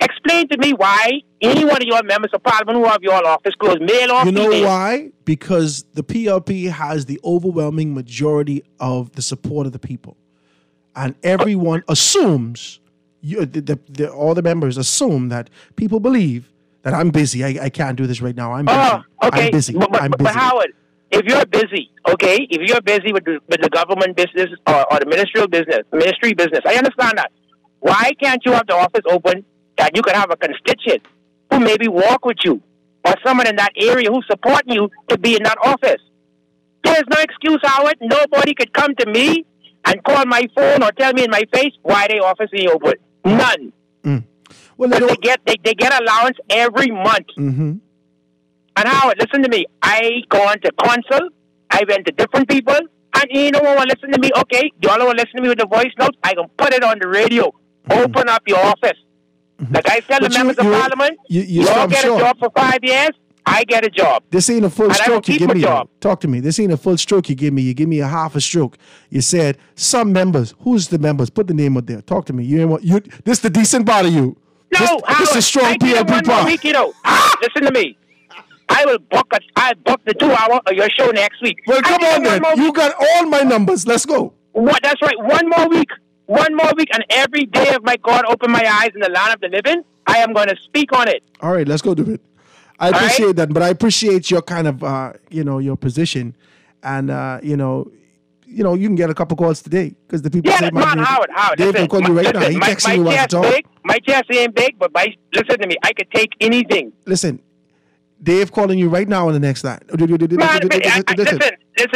Explain to me why any one of your members of parliament who have your office closed, male or female. You know why? Because the PLP has the overwhelming majority of the support of the people. And everyone assumes, all the members assume that people believe that I'm busy. I can't do this right now. I'm busy. Okay. I'm busy. But Howard, if you're busy, okay, if you're busy with the government business or the ministry business, I understand that. Why can't you have the office open that you can have a constituent who maybe walk with you or someone in that area who's supporting you to be in that office? There's no excuse, Howard. Nobody could come to me and call my phone or tell me in my face why their office is open. None. Well, they get allowance every month. Mm-hmm. And Howard, listen to me. I gone to council. I went to different people. And you know what? Listen to me. Okay, y'all want to listen to me with the voice notes? I can put it on the radio. Open up your office. Like I tell the members of parliament, you all get a job for 5 years, I get a job. This ain't a full stroke you give me. Job. Talk to me. This ain't a full stroke you give me. You give me a half a stroke. You said some members. Who's the members? Put the name up there. Talk to me. This the decent part of you. No, this is strong PLP part. Listen to me. I will book the 2 hour of your show next week. Well, come on then. You got all my numbers. Let's go. That's right. One more week. And every day of my God open my eyes in the land of the living, I am going to speak on it. All right, let's go do it. I appreciate that, but I appreciate your kind of, your position, and you can get a couple calls today because the people say, Howard, Dave can call you right now. He texting you want to talk. My chest ain't big, but listen to me. I could take anything. Listen, Dave calling you right now on the next line. Listen,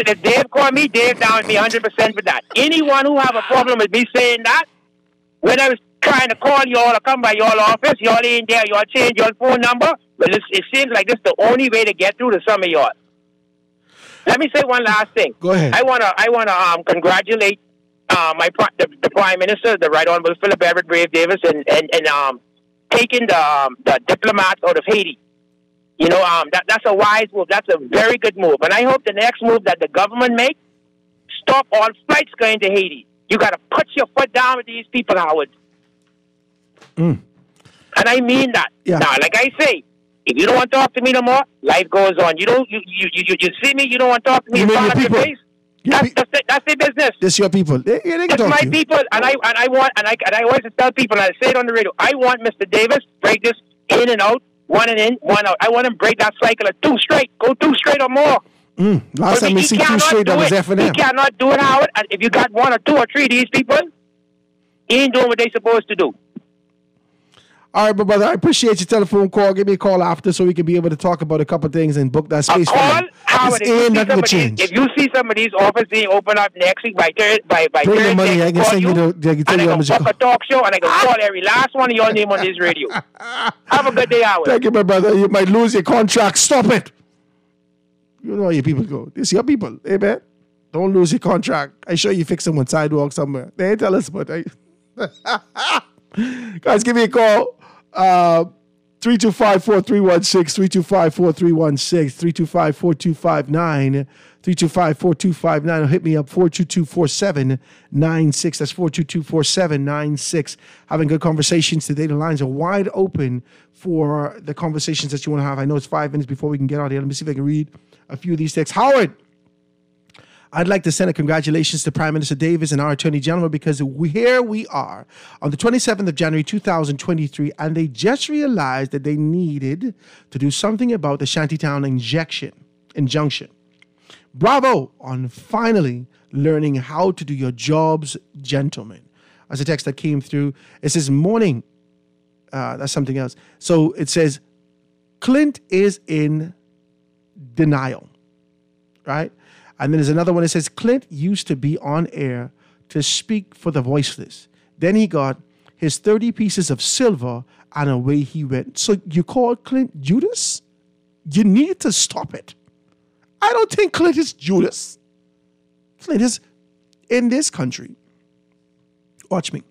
if Dave called me, Dave down with me 100% with that. Anyone who have a problem with me saying that, when I was trying to call y'all or come by y'all office, y'all ain't there, y'all change your phone number, but it seems like this is the only way to get through to some of y'all. Let me say one last thing. Go ahead. I wanna congratulate the Prime Minister, the Right Honorable Philip Everett Brave Davis, and taking the diplomats out of Haiti. That's a wise move. That's a very good move. And I hope the next move that the government makes, stop all flights going to Haiti. You got to put your foot down with these people, Howard. And I mean that. Yeah. Now, like I say, if you don't want to talk to me no more, life goes on. You see me, you don't want to talk to me in front of your face. That's their business. This your people. They That's my people, and I always tell people, and I say it on the radio. I want Mr. Davis break this in and out. One and in, one out. I want him to break that cycle of 2 straight. Go 2 straight or more. Last time we see 2 straight, that was F&M. He cannot do it, Howard. And if you got 1 or 2 or 3 of these people, he ain't doing what they supposed to do. All right, but brother, I appreciate your telephone call. Give me a call after so we can be able to talk about a couple things and book that space. Howard, if you see some of these offices open up next week by Thursday, bring the money. I can send you the. I can book a talk show and I can call every last one of your name on this radio. Have a good day, Howard. Thank you, my brother. You might lose your contract. Stop it. You know how your people go. This your people, hey man. Don't lose your contract. I sure you fix them on sidewalk somewhere. They ain't tell us, but Guys, give me a call. 325-4316, 325-4316, 325-4259, or hit me up 422-4796. That's 422-4796. Having good conversations today. The lines are wide open for the conversations that you want to have. I know it's 5 minutes before we can get out of here. Let me see if I can read a few of these texts. Howard, I'd like to send a congratulations to Prime Minister Davis and our Attorney General, because here we are on the 27th of January 2023, and they just realized that they needed to do something about the Shantytown injunction. Bravo on finally learning how to do your jobs, gentlemen. As a text that came through, it says, morning. That's something else. So it says, Clint is in denial, right? And then there's another one that says, Clint used to be on air to speak for the voiceless. Then he got his 30 pieces of silver and away he went. So you call Clint Judas? You need to stop it. I don't think Clint is Judas. Clint is in this country. Watch me.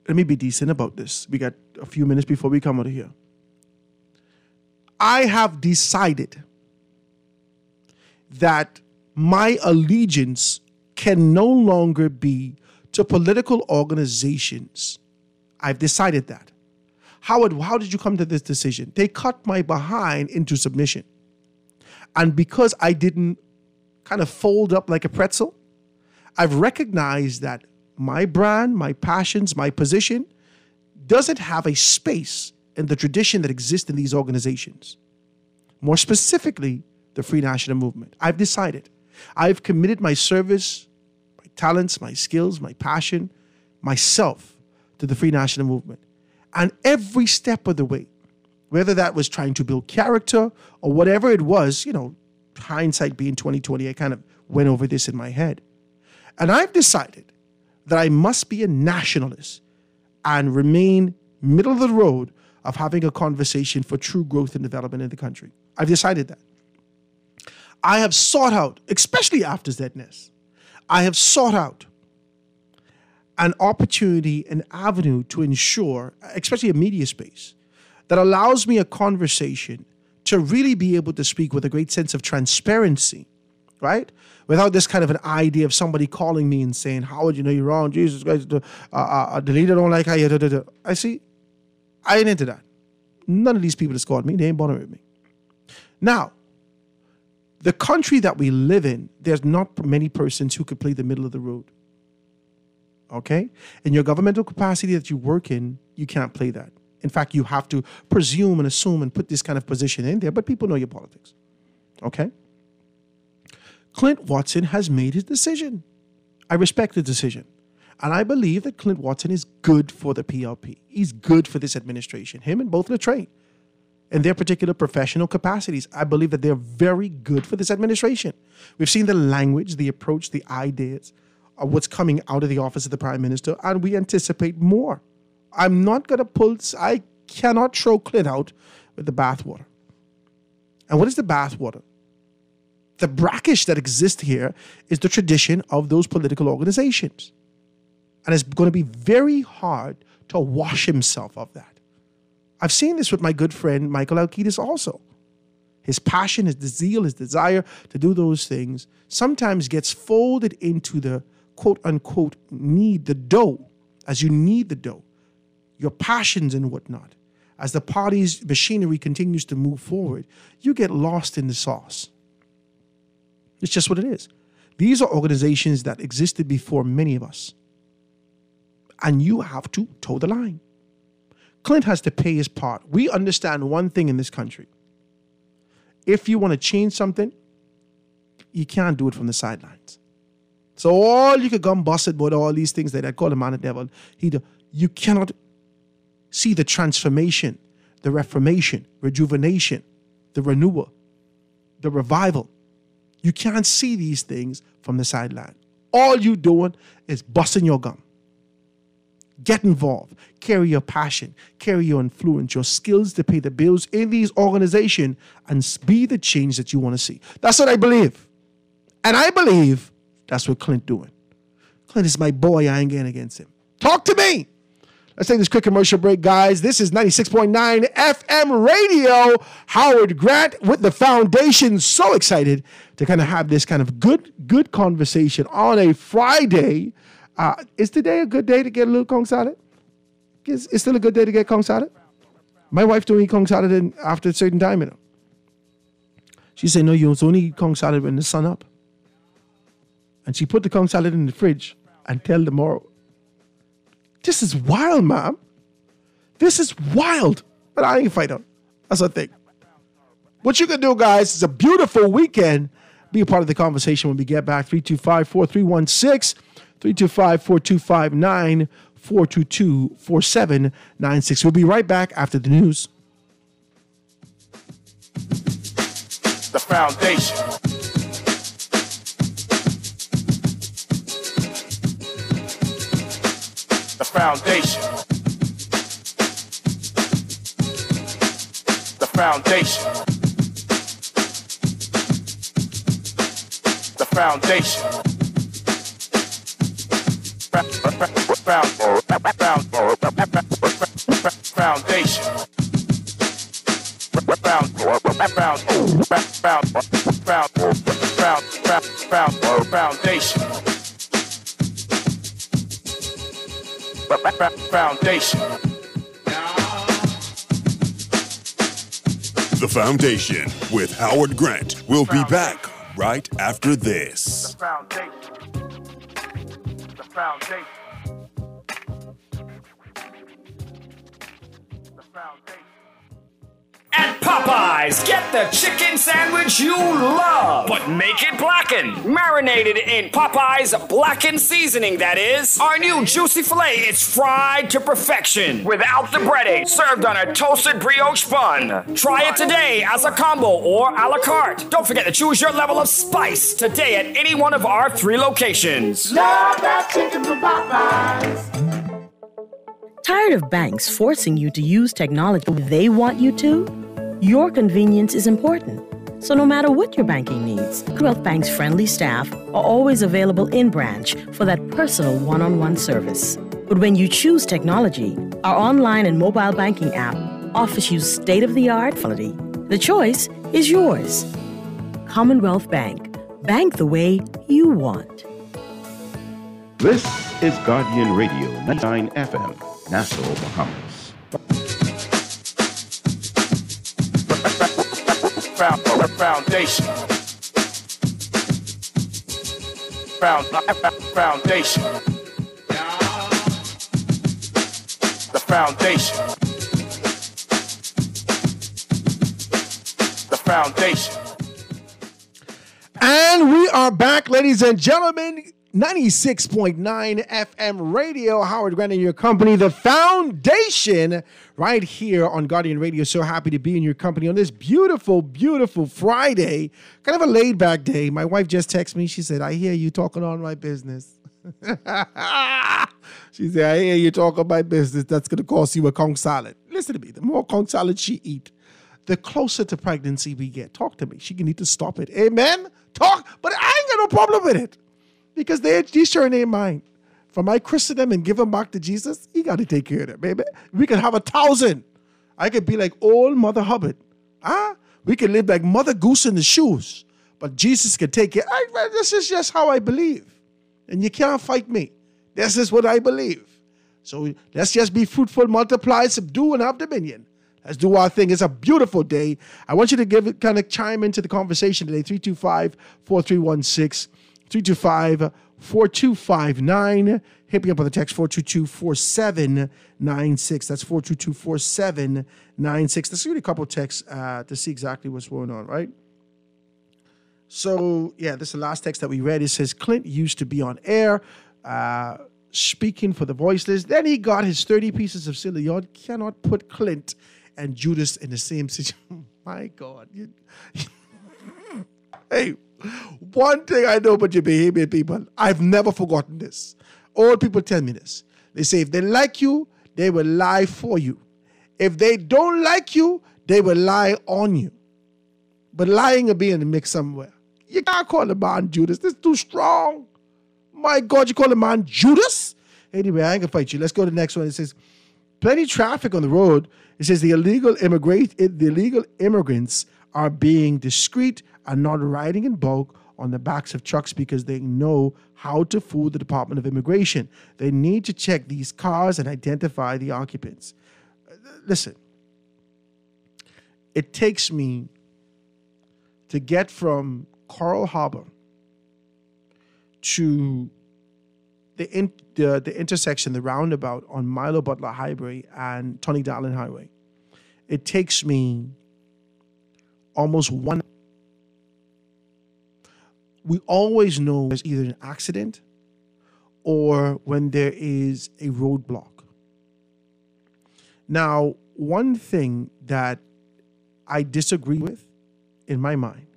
Let me be decent about this. We got a few minutes before we come out of here. I have decided that my allegiance can no longer be to political organizations. I've decided that. Howard, how did you come to this decision? They cut my behind into submission. And because I didn't kind of fold up like a pretzel, I've recognized that my brand, my passions, my position doesn't have a space in the tradition that exists in these organizations. More specifically, the Free National Movement. I've decided. I've committed my service, my talents, my skills, my passion, myself to the Free National Movement. And every step of the way, whether that was trying to build character or whatever it was, hindsight being 2020, I kind of went over this in my head. And I've decided that I must be a nationalist and remain middle of the road of having a conversation for true growth and development in the country. I've decided that. I have sought out, especially after ZNES, I have sought out an opportunity, an avenue to ensure, especially a media space, that allows me a conversation to really be able to speak with a great sense of transparency, right? Without this kind of an idea of somebody calling me and saying, Howard, you're wrong, Jesus Christ, the leader don't like how you, I see, I ain't into that. None of these people that's called me, they ain't bothering me. Now, the country that we live in, there's not many persons who could play the middle of the road. Okay? In your governmental capacity that you work in, you can't play that. In fact, you have to presume and assume and put this kind of position in there, but people know your politics. Okay? Clint Watson has made his decision. I respect the decision. And I believe that Clint Watson is good for the PLP. He's good for this administration. Him and both Latrine. In their particular professional capacities, I believe that they're very good for this administration. We've seen the language, the approach, the ideas of what's coming out of the office of the Prime Minister, and we anticipate more. I'm not going to I cannot throw Clint out with the bathwater. And what is the bathwater? The brackish that exists here is the tradition of those political organizations. And it's going to be very hard to wash himself of that. I've seen this with my good friend Michael Alkitis also. His passion, his zeal, his desire to do those things sometimes gets folded into the quote-unquote need, the dough, as you need the dough, your passions and whatnot. As the party's machinery continues to move forward, you get lost in the sauce. It's just what it is. These are organizations that existed before many of us. And you have to toe the line. Clint has to pay his part. We understand one thing in this country. If you want to change something, you can't do it from the sidelines. So all you could come busted about all these things that I call the man of the devil, you cannot see the transformation, the reformation, rejuvenation, the renewal, the revival. You can't see these things from the sideline. All you doing is busting your gum. Get involved. Carry your passion. Carry your influence, your skills to pay the bills in these organizations and be the change that you want to see. That's what I believe. And I believe that's what Clint doing. Clint is my boy. I ain't getting against him. Talk to me. Let's take this quick commercial break, guys. This is 96.9 FM radio. Howard Grant with the foundation. So excited to kind of have this kind of good conversation on a Friday. Is today a good day to get a little Kong salad? It's still a good day to get Kong salad? My wife don't eat Kong salad after a certain time, you know. She said, no, you only eat Kong salad when the sun up. And she put the Kong salad in the fridge until tomorrow. This is wild, ma'am. This is wild. But I ain't fight on. That's the thing. What you can do, guys, is a beautiful weekend. Be a part of the conversation when we get back. 325-4316, 325-4259, 422-4796. We'll be right back after the news. The foundation. The foundation. The foundation. The foundation. Foundation. The Foundation with Howard Grant. We'll be back right after this. The foundation. The foundation. The foundation. At Popeyes, get the chicken sandwich you love, but make it blackened. Marinated in Popeyes blackened seasoning, that is. Our new juicy filet is fried to perfection without the breading, served on a toasted brioche bun. Try it today as a combo or a la carte. Don't forget to choose your level of spice today at any one of our 3 locations. Love that chicken from Popeyes. Tired of banks forcing you to use technology they want you to? Your convenience is important. So no matter what your banking needs, Commonwealth Bank's friendly staff are always available in branch for that personal one-on-one service. But when you choose technology, our online and mobile banking app offers you state-of-the-art quality. The choice is yours. Commonwealth Bank. Bank the way you want. This is Guardian Radio 99 FM, Nassau, Bahamas. Foundation. Foundation. The foundation. The foundation. And we are back, ladies and gentlemen. 96.9 FM radio. Howard Grant in your company. The foundation right here on Guardian Radio. So happy to be in your company on this beautiful, beautiful Friday. Kind of a laid back day. My wife just texted me. She said, I hear you talking on my business. She said, I hear you talking my business. That's going to cost you a Kong salad. Listen to me. The more Kong salad she eat, the closer to pregnancy we get. Talk to me. She need to stop it. Amen? Talk. But I ain't got no problem with it. Because these sure ain't mine. From I christen them and give them back to Jesus, he got to take care of them, baby. We could have 1,000. I could be like old Mother Hubbard. We could live like Mother Goose in the shoes. But Jesus can take care. This is just how I believe. And you can't fight me. This is what I believe. So let's just be fruitful, multiply, subdue, and have dominion. Let's do our thing. It's a beautiful day. I want you to kind of chime into the conversation today. 325-4316. 325-4259. Hit me up on the text 422-4796. That's 422-4796. Let's read a couple texts to see exactly what's going on, right? So, yeah, this is the last text that we read. It says, Clint used to be on air speaking for the voiceless. Then he got his 30 pieces of silver. You cannot put Clint and Judas in the same situation. My God. Hey. One thing I know about your Bahamian people, I've never forgotten this. Old people tell me this. They say if they like you, they will lie for you. If they don't like you, they will lie on you. But lying will be in the mix somewhere. You can't call a man Judas. This is too strong. My God, you call a man Judas? Anyway, I ain't gonna fight you. Let's go to the next one. It says, plenty traffic on the road. It says the illegal immigrants are being discreet and not riding in bulk on the backs of trucks because they know how to fool the Department of Immigration. They need to check these cars and identify the occupants. Listen, it takes me to get from Coral Harbor to the intersection, the roundabout on Milo Butler Highway and Tony Darlin Highway. It takes me almost 1 hour. We always know there's either an accident or when there is a roadblock. Now, one thing that I disagree with in my mind,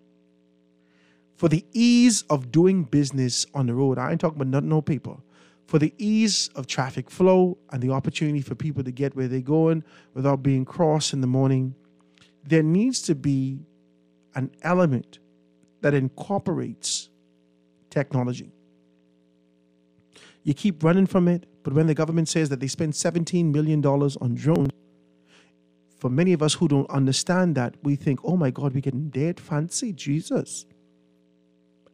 for the ease of doing business on the road, I ain't talking about no people, for the ease of traffic flow and the opportunity for people to get where they're going without being crossed in the morning, there needs to be an element that incorporates technology. You keep running from it, but when the government says that they spend $17 million on drones, for many of us who don't understand that, we think, oh my God, we're getting dead fancy, Jesus.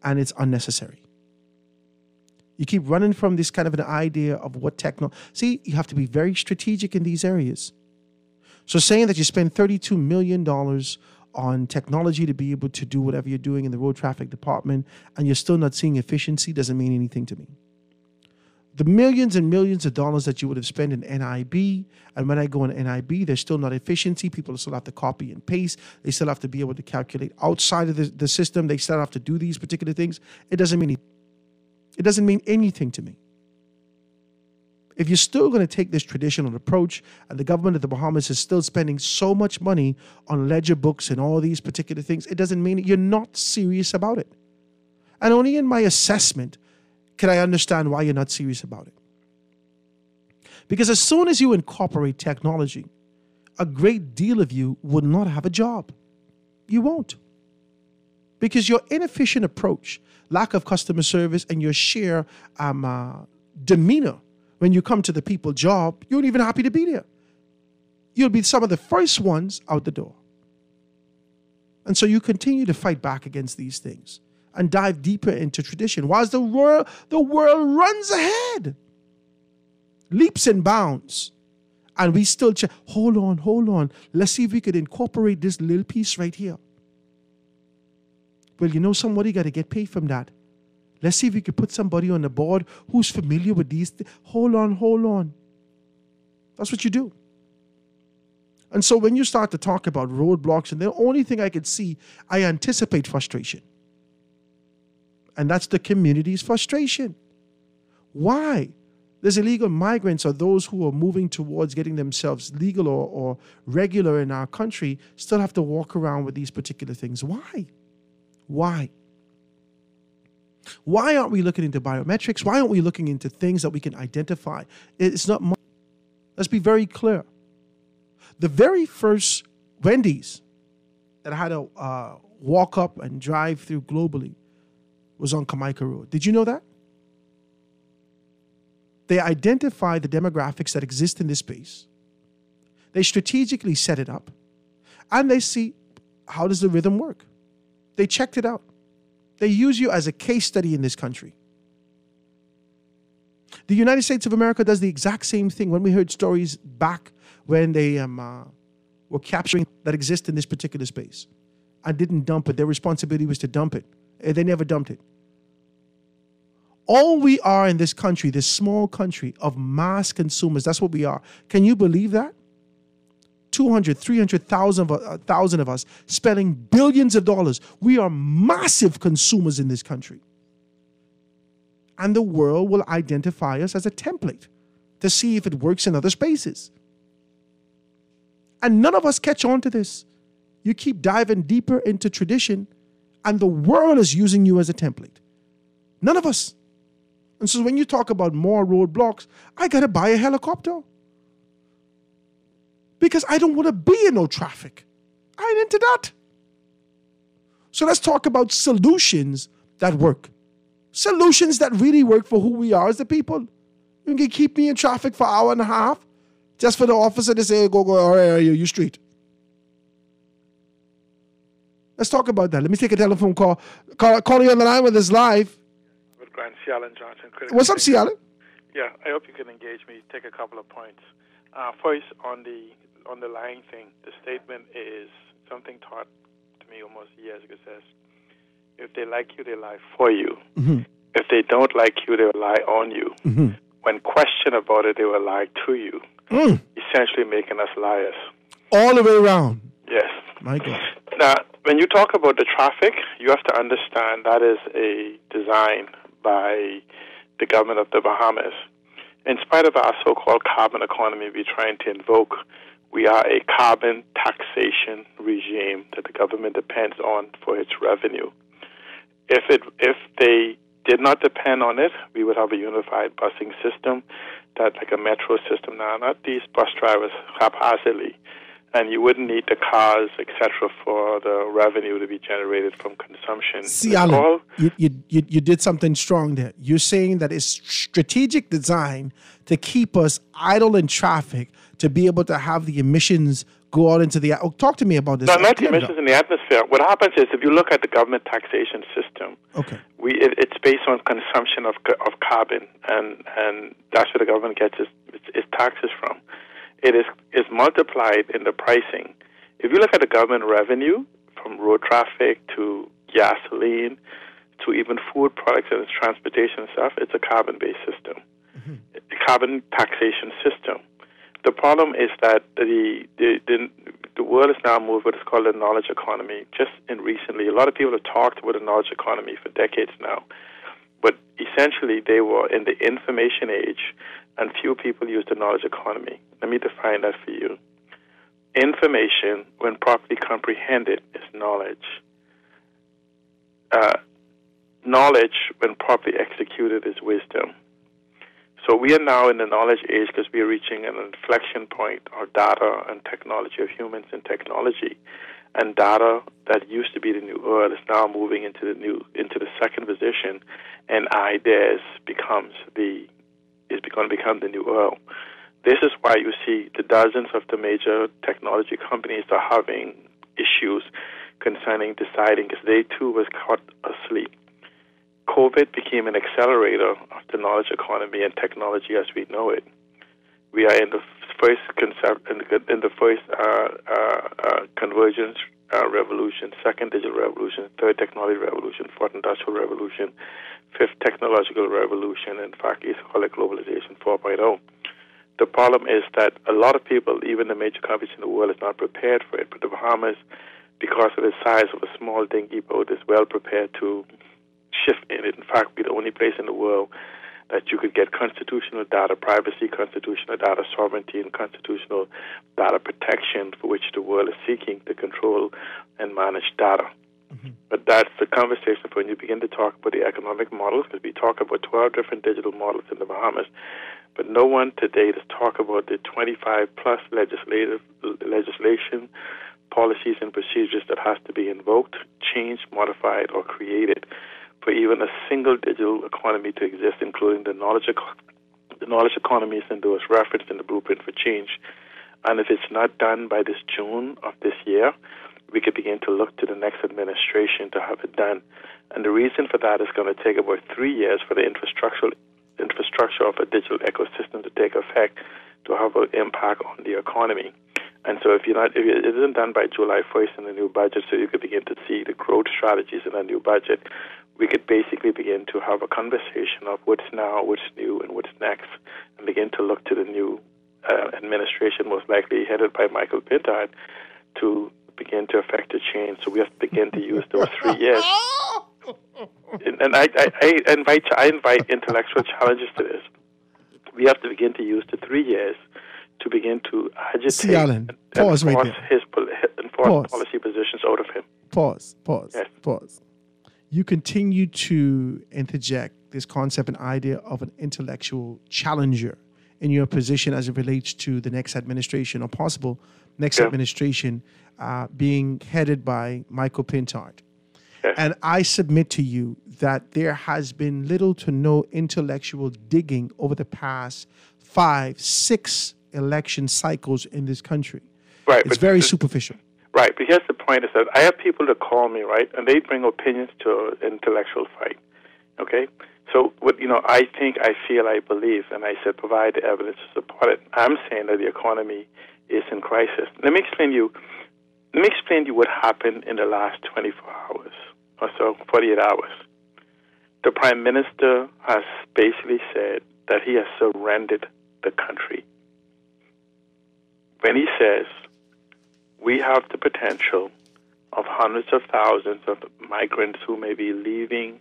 And it's unnecessary. You keep running from this kind of an idea of what technology. See, you have to be very strategic in these areas. So saying that you spend $32 million on technology to be able to do whatever you're doing in the road traffic department and you're still not seeing efficiency doesn't mean anything to me. The millions and millions of dollars that you would have spent in NIB, and when I go in NIB, there's still not efficiency. People still have to copy and paste. They still have to be able to calculate outside of the system. They still have to do these particular things. It doesn't mean anything to me. If you're still going to take this traditional approach, and the government of the Bahamas is still spending so much money on ledger books and all these particular things, it doesn't mean you're not serious about it. And only in my assessment can I understand why you're not serious about it. Because as soon as you incorporate technology, a great deal of you would not have a job. You won't. Because your inefficient approach, lack of customer service, and your sheer demeanor when you come to the people job, you're not even happy to be there. You'll be some of the first ones out the door. And so you continue to fight back against these things and dive deeper into tradition, whilst the world runs ahead, leaps and bounds. And we still check, hold on. Let's see if we could incorporate this little piece right here. Well, you know, somebody got to get paid from that. Let's see if we could put somebody on the board who's familiar with these things. Hold on. That's what you do. And so when you start to talk about roadblocks, and the only thing I could see, I anticipate frustration. And that's the community's frustration. Why? There's illegal migrants or those who are moving towards getting themselves legal or regular in our country still have to walk around with these particular things. Why? Why aren't we looking into biometrics? Why aren't we looking into things that we can identify? It's not money. Let's be very clear. The very first Wendy's that I had to walk up and drive through globally was on Kamaica Road. Did you know that? They identify the demographics that exist in this space. They strategically set it up. And they see, how does the rhythm work? They checked it out. They use you as a case study in this country. The United States of America does the exact same thing. When we heard stories back when they were capturing that exist in this particular space and didn't dump it, their responsibility was to dump it. They never dumped it. All we are in this country, this small country of mass consumers, that's what we are. Can you believe that? 200, 300,000 of us spending billions of dollars. We are massive consumers in this country. And the world will identify us as a template to see if it works in other spaces. And none of us catch on to this. You keep diving deeper into tradition, and the world is using you as a template. None of us. And so when you talk about more roadblocks, I got to buy a helicopter. Because I don't want to be in no traffic. I ain't into that. So let's talk about solutions that work. Solutions that really work for who we are as the people. You can keep me in traffic for an hour and a half just for the officer to say, go, all right, you street. Let's talk about that. Let me take a telephone call. Call you on the line with us live. With Grant Cialan Johnson. What's up, Cialan? Yeah, I hope you can engage me. Take a couple of points. First, on the lying thing, the statement is something taught to me almost years ago. Says, if they like you, they lie for you. Mm-hmm. If they don't like you, they will lie on you. Mm-hmm. When questioned about it, they will lie to you, essentially making us liars. All the way around. Yes. My God. Now, when you talk about the traffic, you have to understand that is a design by the government of the Bahamas. In spite of our so-called carbon economy we're trying to invoke, we are a carbon taxation regime that the government depends on for its revenue. If they did not depend on it, we would have a unified busing system, that like a metro system now, not these bus drivers haphazardly. And you wouldn't need the cars, etc., for the revenue to be generated from consumption. See, Alan, you did something strong there. You're saying that it's strategic design to keep us idle in traffic, to be able to have the emissions go out into the... Oh, talk to me about this. No, not the emissions in the atmosphere. What happens is, if you look at the government taxation system, it's based on consumption of carbon, and that's where the government gets its taxes from. It is multiplied in the pricing. If you look at the government revenue, from road traffic to gasoline to even food products and transportation and stuff, it's a carbon-based system, a carbon taxation system. The problem is that the world is now moved what is called the knowledge economy. Just recently, a lot of people have talked about the knowledge economy for decades now, but essentially they were in the information age, and few people use the knowledge economy. Let me define that for you. Information, when properly comprehended, is knowledge. Knowledge, when properly executed, is wisdom. So we are now in the knowledge age because we are reaching an inflection point of data and technology, of humans and technology. And data that used to be the new world is now moving into the second position, and ideas is going to become the new oil. This is why you see the dozens of the major technology companies are having issues concerning deciding, because they too was caught asleep. COVID became an accelerator of the knowledge economy and technology as we know it. We are in the first convergence revolution, second digital revolution, third technology revolution, fourth industrial revolution, fifth technological revolution. In fact, it's called globalization 4.0. The problem is that a lot of people, even the major companies in the world, is not prepared for it. But the Bahamas, because of the size of a small dinghy boat, is well prepared to shift in it. In fact, we're the only place in the world that you could get constitutional data privacy, constitutional data sovereignty, and constitutional data protection for which the world is seeking to control and manage data. But that's the conversation for when you begin to talk about the economic models, because we talk about 12 different digital models in the Bahamas. But no one today does talk about the 25-plus legislation, policies, and procedures that has to be invoked, changed, modified, or created for even a single digital economy to exist, including the knowledge economies and those referenced in the Blueprint for Change. And if it's not done by this June of this year, we could begin to look to the next administration to have it done. And the reason for that is going to take about 3 years for the infrastructure of a digital ecosystem to take effect, to have an impact on the economy. And so if it isn't done by July 1st in the new budget, so you could begin to see the growth strategies in the new budget, we could basically begin to have a conversation of what's now, what's new, and what's next, and begin to look to the new administration, most likely headed by Michael Pintard, to begin to effect a change. So we have to begin to use those 3 years. And I invite intellectual challenges to this. We have to begin to use the 3 years to begin to agitate and enforce policy positions out of him. Pause. You continue to interject this concept and idea of an intellectual challenger in your position as it relates to the next administration, or possible next administration being headed by Michael Pintard. Yes. And I submit to you that there has been little to no intellectual digging over the past 5, 6 election cycles in this country. Right. It's very superficial. Right, but here's the point: is that I have people that call me, right, and they bring opinions to an intellectual fight. Okay, so what I think, I feel, I believe, and I said provide the evidence to support it. I'm saying that the economy is in crisis. Let me explain to you what happened in the last 24 hours or so, 48 hours. The Prime Minister has basically said that he has surrendered the country. When he says we have the potential of hundreds of thousands of migrants who may be leaving,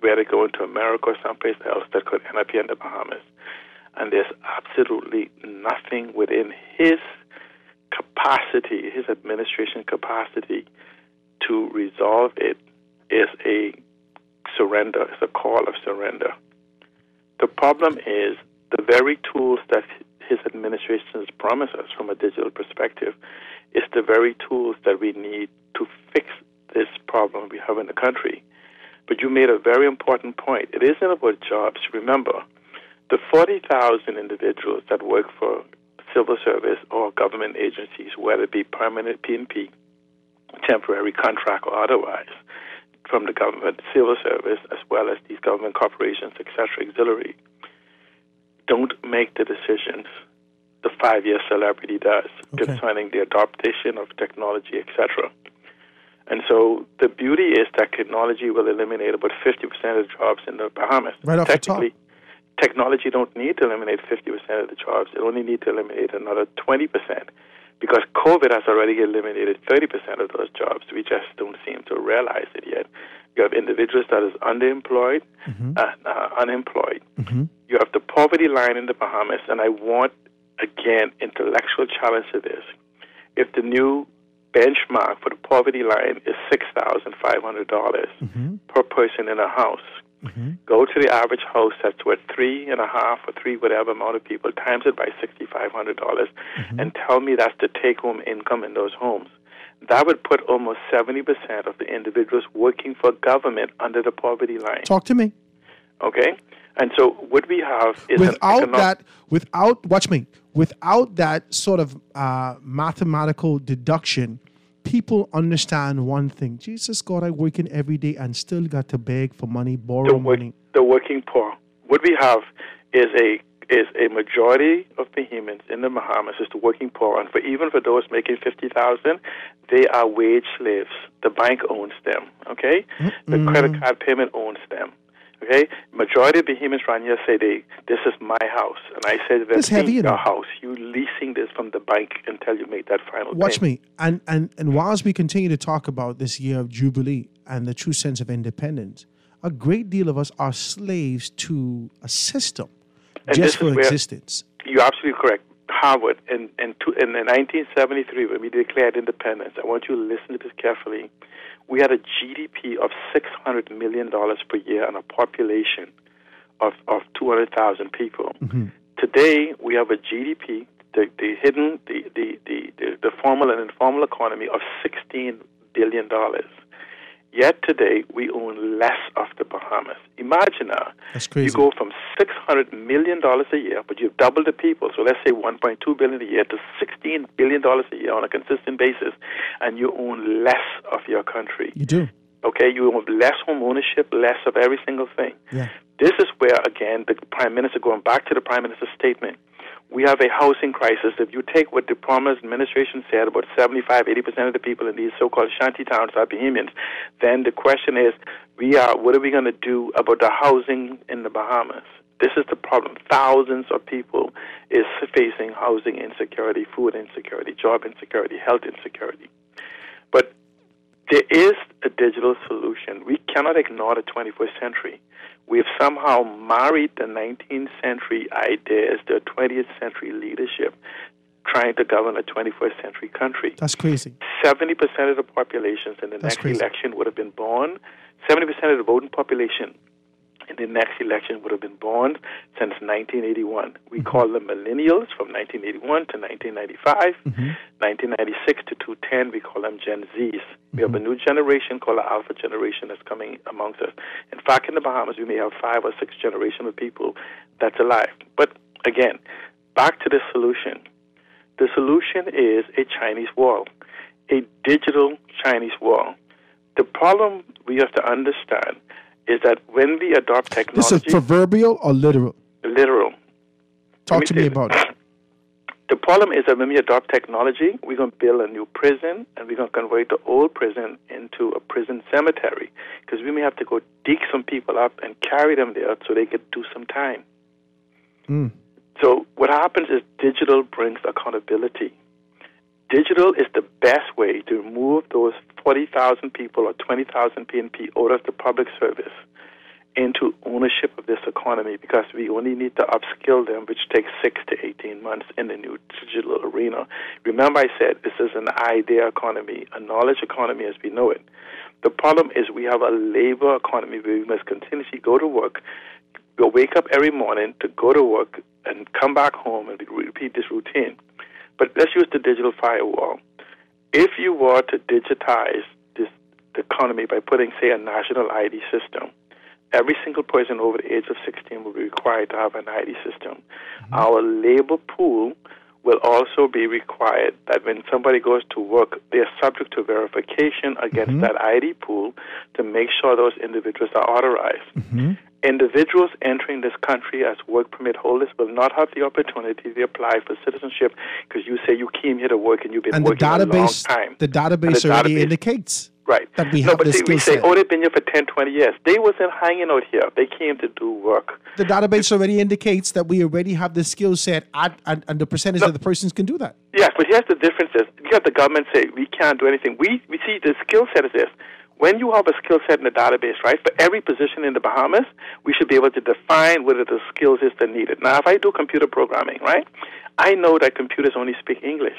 where they go into America or someplace else, that could end up here in the Bahamas. And there's absolutely nothing within his capacity, his administration capacity, to resolve it. Is a surrender, is a call of surrender. The problem is the very tools that his administration has promised us from a digital perspective is the very tools that we need to fix this problem we have in the country. But you made a very important point. It isn't about jobs. Remember, the 40,000 individuals that work for civil service or government agencies, whether it be permanent P&P, temporary contract or otherwise, from the government civil service as well as these government corporations, etc., auxiliary, don't make the decisions the 5-year celebrity does concerning the adoption of technology, etc. And so the beauty is that technology will eliminate about 50% of the jobs in the Bahamas. Right off the top. Technology don't need to eliminate 50% of the jobs. It only need to eliminate another 20%, because COVID has already eliminated 30% of those jobs. We just don't seem to realize it yet. You have individuals that is underemployed and unemployed. You have the poverty line in the Bahamas, and I want, again, intellectual challenge to this. If the new benchmark for the poverty line is $6,500 per person in a house, go to the average house that's what, 3.5 or 3 whatever amount of people, times it by $6,500, and tell me that's the take-home income in those homes. That would put almost 70% of the individuals working for government under the poverty line. Talk to me. Okay? And so what we have is without that sort of mathematical deduction, people understand one thing. Jesus, God, I'm working every day and still got to beg for money, borrow money. The working poor. What we have is a majority of Bahamians in the Bahamas is the working poor, and even for those making $50,000, they are wage slaves. The bank owns them. Okay, the credit card payment owns them. Okay, majority of Bahamians around here say this is my house, and I say that's your house. You leasing this from the bank until you make that final Watch payment. me, and whilst we continue to talk about this year of Jubilee and the true sense of independence, a great deal of us are slaves to a system just for existence. You're absolutely correct. Harvard, in 1973, when we declared independence, I want you to listen to this carefully. We had a GDP of $600 million per year and a population of 200,000 people. Today, we have a GDP, the formal and informal economy of $16 billion. Yet today, we own less of the Bahamas. Imagine now, that's crazy. You go from $600 million a year, but you've doubled the people, so let's say $1.2 billion a year, to $16 billion a year on a consistent basis, and you own less of your country. You do. Okay, you own less home ownership, less of every single thing. Yeah. This is where, again, the Prime Minister, going back to the Prime Minister's statement, we have a housing crisis. If you take what the former administration said, about 75-80% of the people in these so-called shanty towns are Bahamians, then the question is, what are we going to do about the housing in the Bahamas? This is the problem. Thousands of people is facing housing insecurity, food insecurity, job insecurity, health insecurity. But there is a digital solution. We cannot ignore the 21st century. We've somehow married the 19th century ideas, the 20th century leadership, trying to govern a 21st century country. That's crazy. 70% of the populations in the next election would have been born. 70% of the voting population in the next election would have been born since 1981. We call them millennials from 1981 to 1995. 1996 to 2010, we call them Gen Zs. We have a new generation called the Alpha generation that's coming amongst us. In fact, in the Bahamas, we may have 5 or 6 generations of people that's alive. But again, back to the solution. The solution is a Chinese wall, a digital Chinese wall. The problem we have to understand is that when we adopt technology... This is proverbial or literal? Literal. Talk to me about it. The problem is that when we adopt technology, we're going to build a new prison, and we're going to convert the old prison into a prison cemetery, because we may have to go dig some people up and carry them there so they could do some time. So what happens is digital brings accountability. Digital is the best way to remove those 40,000 people or 20,000 PNP out of the public service into ownership of this economy, because we only need to upskill them, which takes 6 to 18 months in the new digital arena. Remember I said this is an idea economy, a knowledge economy as we know it. The problem is we have a labor economy where we must continuously go to work, we'll wake up every morning to go to work and come back home and repeat this routine. But let's use the digital firewall. If you were to digitize the economy by putting, say, a national ID system, every single person over the age of 16 will be required to have an ID system. Our labor pool will also be required that when somebody goes to work, they're subject to verification against that ID pool to make sure those individuals are authorized. Individuals entering this country as work permit holders will not have the opportunity to apply for citizenship because you say you came here to work and you've been working a long time. The database already indicates that we have but the see, skill we say, set. oh, they've been here for 10, 20 years. They wasn't hanging out here. They came to do work. The database already indicates that we already have the skill set and the percentage of the persons can do that. Yes, but here's the difference. You have the government say we can't do anything. We see the skill set is this. When you have a skill set in the database, right, for every position in the Bahamas, we should be able to define whether the skills is the needed. Now, if I do computer programming, right, I know that computers only speak English.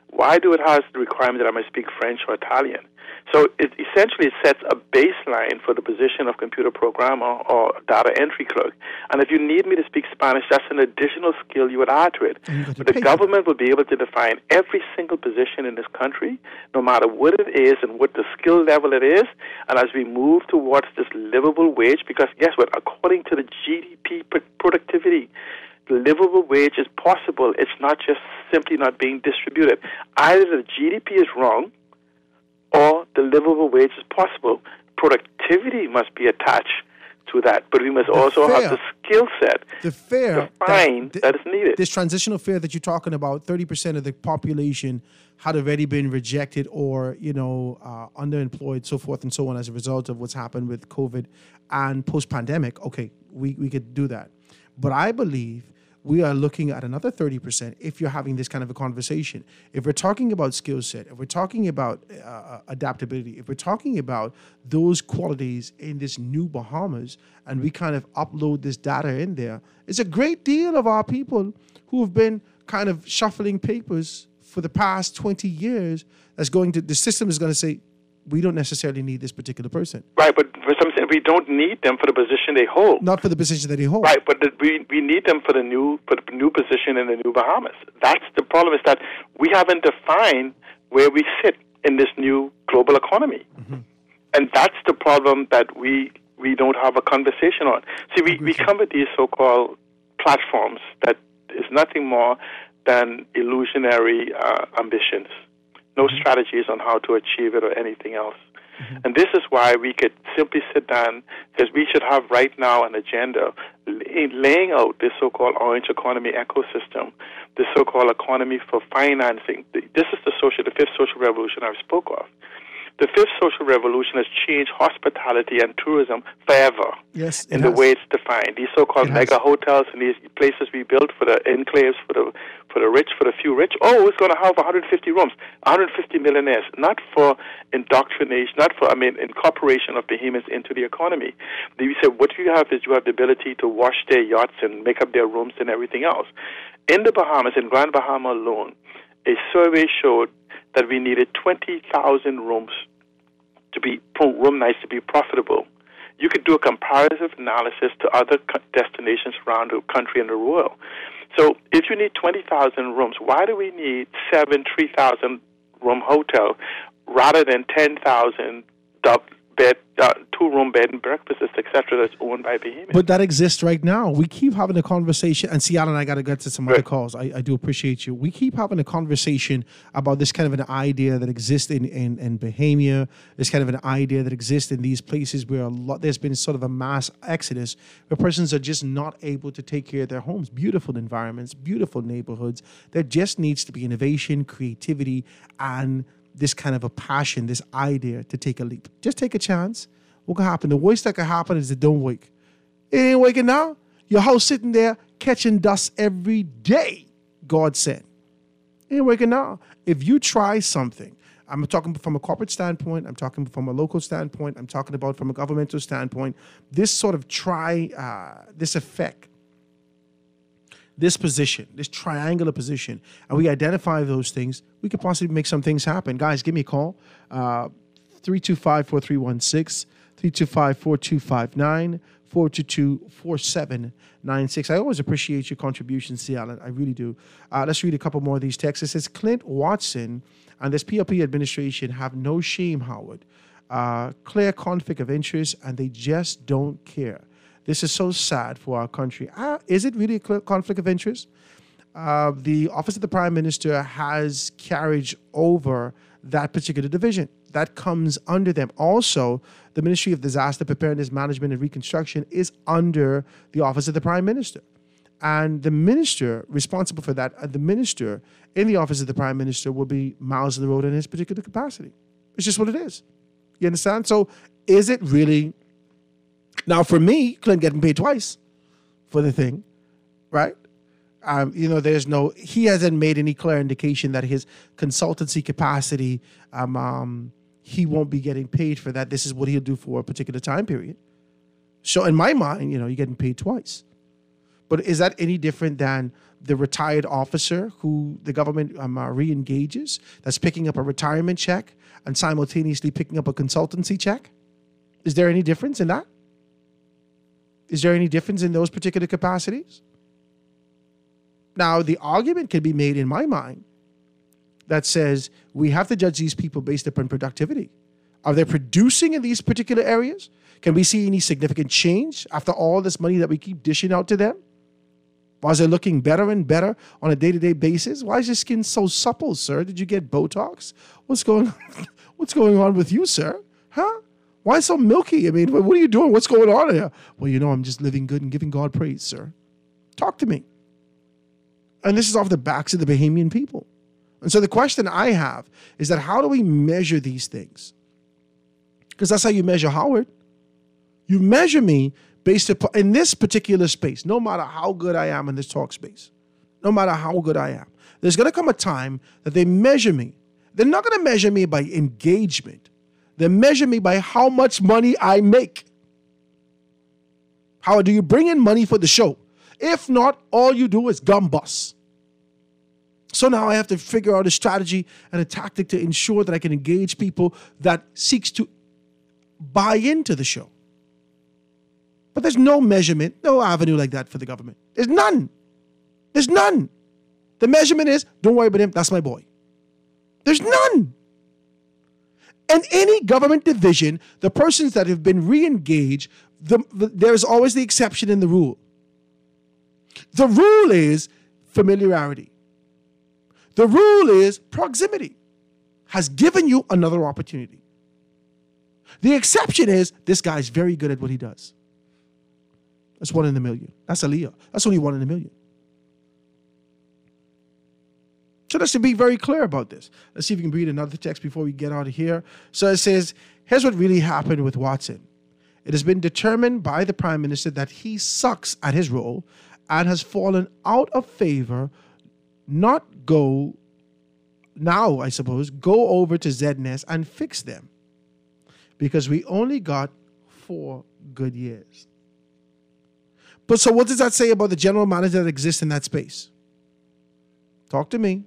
Why do it have the requirement that I must speak French or Italian? So it essentially sets a baseline for the position of computer programmer or data entry clerk. And if you need me to speak Spanish, that's an additional skill you would add to it. But the government will be able to define every single position in this country, no matter what it is and what the skill level it is. And as we move towards this livable wage, because guess what? According to the GDP productivity, the livable wage is possible. It's not just simply not being distributed. Either the GDP is wrong or the livable wage is possible. Productivity must be attached to that, but we must also have the skill set to find that is needed. This transitional fare that you're talking about, 30% of the population had already been rejected or, underemployed, so forth and so on as a result of what's happened with COVID and post-pandemic. Okay, we could do that. But I believe we are looking at another 30% if you're having this kind of a conversation. If we're talking about skill set, if we're talking about adaptability, if we're talking about those qualities in this new Bahamas, and we kind of upload this data in there, it's a great deal of our people who have been kind of shuffling papers for the past 20 years that's going to, the system is going to say, we don't necessarily need this particular person. Right, but for some we don't need them for the position they hold. Not for the position that they hold. Right, but we need them for the new position in the new Bahamas. That's the problem, is that we haven't defined where we sit in this new global economy. And that's the problem that we don't have a conversation on. See, we come with these so-called platforms that is nothing more than illusionary ambitions. No strategies on how to achieve it or anything else. And this is why we could simply sit down, because we should have right now an agenda laying out this so-called orange economy ecosystem, this so-called economy for financing. This is the fifth social revolution I spoke of. The fifth social revolution has changed hospitality and tourism forever. Yes, in the way it's defined. These so-called mega hotels and these places we built for the enclaves, for the rich, for the few rich. Oh, it's going to have 150 rooms, 150 millionaires, not for indoctrination, not for, incorporation of behemoths into the economy. We said what you have is you have the ability to wash their yachts and make up their rooms and everything else. In the Bahamas, in Grand Bahama alone, a survey showed that we needed 20,000 room nights to be profitable. you could do a comparative analysis to other destinations around the country and the world. So if you need 20,000 rooms, why do we need 3,000 room hotel rather than 10,000 bed, 2-room bed and breakfasts, etc., that's owned by Bahamians? But that exists right now. We keep having a conversation, and see, Alan, I got to get to some other calls. I do appreciate you. We keep having a conversation about this kind of an idea that exists in Bahamia, this kind of an idea that exists in these places where there's been sort of a mass exodus, where persons are just not able to take care of their homes. Beautiful environments, beautiful neighborhoods. There just needs to be innovation, creativity, and this kind of a passion, this idea to take a leap. Just take a chance. What can happen? The worst that can happen is it don't wake. It ain't waking now. Your house sitting there catching dust every day, God said. It ain't waking now. If you try something, I'm talking from a corporate standpoint, I'm talking from a local standpoint, I'm talking about from a governmental standpoint, this sort of this effect, this position, this triangular position, and we identify those things, we could possibly make some things happen. Guys, give me a call, 325-4316, 325-4259, 422-4796. I always appreciate your contributions, Alan. I really do. Let's read a couple more of these texts. It says, Clint Watson and this PLP administration have no shame, Howard. Clear conflict of interest, and they just don't care. This is so sad for our country. Is it really a clear conflict of interest? The Office of the Prime Minister has carriage over that particular division. That comes under them. Also, the Ministry of Disaster Preparedness, Management, and Reconstruction is under the Office of the Prime Minister. And the minister responsible for that, the minister in the Office of the Prime Minister will be Miles LaRoda in his particular capacity. It's just what it is. You understand? So is it really... Now, for me, Clint getting paid twice for the thing, right? He hasn't made any clear indication that his consultancy capacity, he won't be getting paid for that. This is what he'll do for a particular time period. So in my mind, you're getting paid twice. But is that any different than the retired officer who the government re-engages, that's picking up a retirement check and simultaneously picking up a consultancy check? Is there any difference in that? Is there any difference in those particular capacities? Now, the argument can be made in my mind that says we have to judge these people based upon productivity. Are they producing in these particular areas? Can we see any significant change after all this money that we keep dishing out to them? Why is it looking better and better on a day-to-day basis? Why is your skin so supple, sir? Did you get Botox? What's going on with you, sir? Huh? Why so milky? I mean, what are you doing? What's going on here? Well, I'm just living good and giving God praise, sir. Talk to me. And this is off the backs of the Bahamian people. And so the question I have is that how do we measure these things? Because that's how you measure Howard. You measure me based upon, in this particular space, no matter how good I am in this talk space, no matter how good I am, there's going to come a time that they measure me. They're not going to measure me by engagement. They measure me by how much money I make. How do you bring in money for the show? If not, all you do is gum bust. So now I have to figure out a strategy and a tactic to ensure that I can engage people that seeks to buy into the show. But there's no measurement, no avenue like that for the government. There's none. There's none. The measurement is, don't worry about him, that's my boy. There's none. In any government division, the persons that have been re-engaged, there's always the exception in the rule. The rule is familiarity. The rule is proximity. Has given you another opportunity. The exception is this guy's very good at what he does. That's 1 in a million. That's Aaliyah. That's only 1 in a million. So let's be very clear about this. Let's see if we can read another text before we get out of here. So it says, here's what really happened with Watson. It has been determined by the Prime Minister that he sucks at his role and has fallen out of favor, go over to ZNES and fix them. Because we only got 4 good years. But so what does that say about the general manager that exists in that space? Talk to me.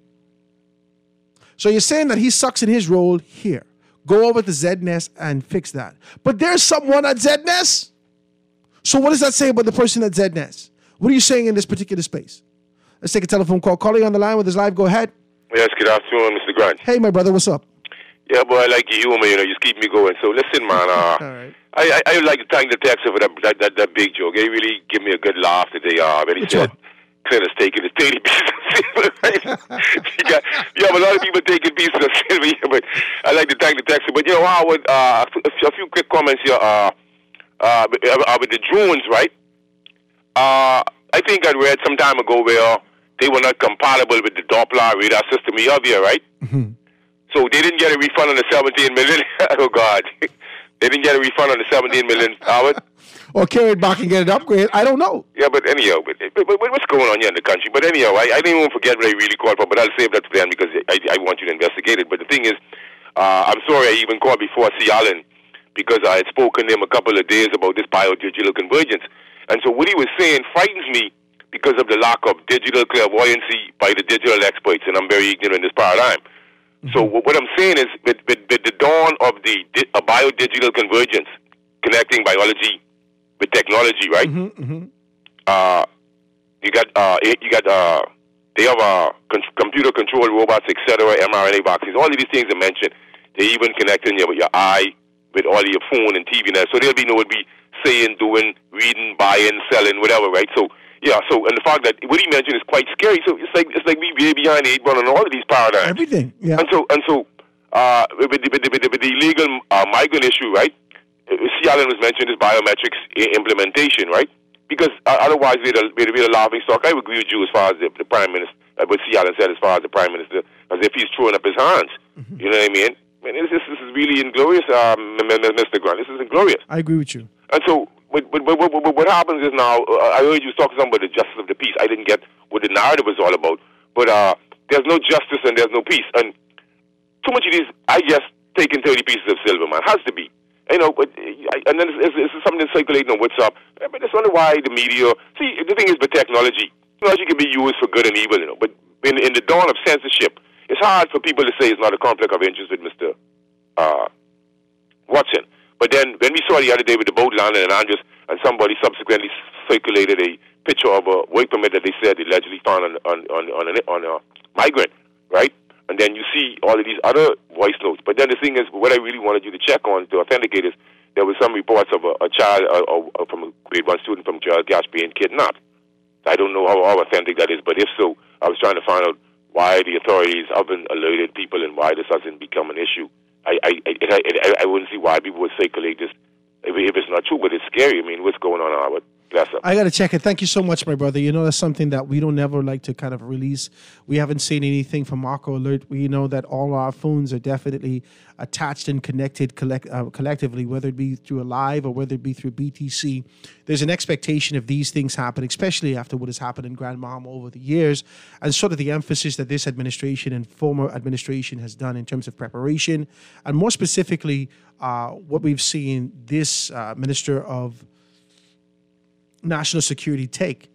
So you're saying that he sucks in his role here. Go over to ZNest and fix that. But there's someone at ZNest. So what does that say about the person at ZNest? What are you saying in this particular space? Let's take a telephone call. Calling on the line with us live. Go ahead. Yes, good afternoon, Mr. Grant. Hey, my brother, what's up? Yeah, boy, I like your humor, you just keep me going. So listen, man, All right. I would like to thank the Texas for that big joke. They really give me a good laugh today. When he said Clinton's taking his 30 pieces of silver. You have a lot of people taking pieces of silver here, but I like to thank the Texas. But, Howard, a few quick comments here. With the drones, right? I think I read some time ago where they were not compatible with the Doppler radar system we have here, right? Mm-hmm. So they didn't get a refund on the 17 million. Oh, God. They didn't get a refund on the 17 million, Howard. Or carry it back and get it upgraded. I don't know. Yeah, but anyhow, but what's going on here in the country? But anyhow, I didn't even forget what I really called for, but I'll save that to them because I want you to investigate it. But the thing is, I'm sorry I even called before C. Allen because I had spoken to him a couple of days about this biodigital convergence. And so what he was saying frightens me because of the lack of digital clairvoyancy by the digital experts, and I'm very ignorant in this paradigm. So what I'm saying is, with the dawn of the biodigital convergence, connecting biology with technology, right? You got they have computer controlled robots, etc., mRNA vaccines. All of these things are mentioned. They even connecting your eye with all your phone and TV now. So there'll be saying, doing, reading, buying, selling, whatever, right? So yeah. So and the fact that what he mentioned is quite scary. So it's like we way behind the 8 ball on all of these paradigms. Everything. Yeah. And so with the illegal migrant issue, right? C. Allen was mentioned as biometrics implementation, right? Because otherwise we'd a laughing stock. I would agree with you as far as the Prime Minister, what C. Allen said as far as the Prime Minister, as if he's throwing up his hands. You know what I mean? This is really inglorious, Mr. Grant. This is inglorious. I agree with you. And so what happens is now, I heard you talking about the justice of the peace. I didn't get what the narrative was all about. But there's no justice and there's no peace. And too much of these, I just taking 30 pieces of silver, man. Has to be. But and then it's something circulating on WhatsApp. But it's wonder why the media. See, the thing is, with technology can be used for good and evil. But in the dawn of censorship, it's hard for people to say it's not a conflict of interest with Mr. Watson. But then when we saw the other day with the boat landing in Andros, and somebody subsequently circulated a picture of a work permit that they said allegedly found on a migrant, right? And then you see all of these other voice notes. But then the thing is, what I really wanted you to check on to authenticate is there was some reports of a child from a grade 1 student from Gerald Gash being kidnapped. I don't know how authentic that is, but if so, I was trying to find out why the authorities haven't alerted people and why this hasn't become an issue. I wouldn't see why people would circulate this if it's not true, but it's scary. I mean, what's going on, Howard? I got to check it. Thank you so much, my brother. That's something that we don't ever like to kind of release. We haven't seen anything from Marco Alert. We know that all our phones are definitely attached and connected collectively, whether it be through a live or whether it be through BTC. There's an expectation of these things happen, especially after what has happened in Grand Bahama over the years, and sort of the emphasis that this administration and former administration has done in terms of preparation, and more specifically, what we've seen this Minister of National Security take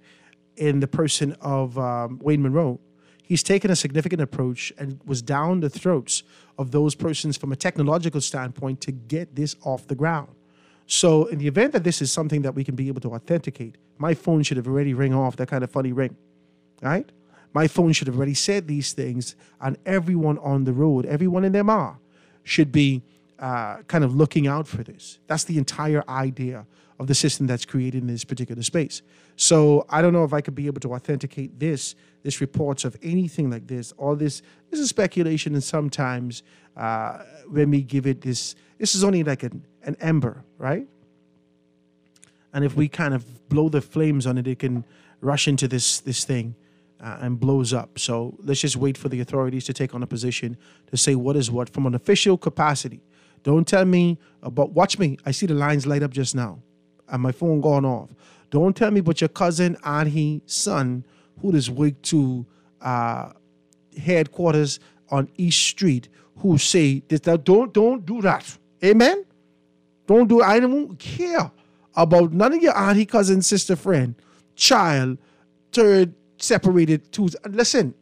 in the person of Wayne Monroe. He's taken a significant approach and was down the throats of those persons from a technological standpoint to get this off the ground. So in the event that this is something that we can be able to authenticate, my phone should have already ring off that kind of funny ring, right? My phone should have already said these things, and everyone on the road, everyone in their MR, should be kind of looking out for this. That's the entire idea of the system that's created in this particular space. So I don't know if I could be able to authenticate this reports of anything like this. All this is speculation, and sometimes when we give it this is only like an ember, right? And if we kind of blow the flames on it, it can rush into this thing and blows up. So let's just wait for the authorities to take on a position to say what is what from an official capacity. Don't tell me about, watch me, I see the lines light up just now and my phone gone off. Don't tell me about your cousin, auntie, son, who is work to headquarters on East Street, who say this. Don't do that. Amen? Don't do it. I don't care about none of your auntie, cousin, sister, friend, child, third, separated, two. Listen,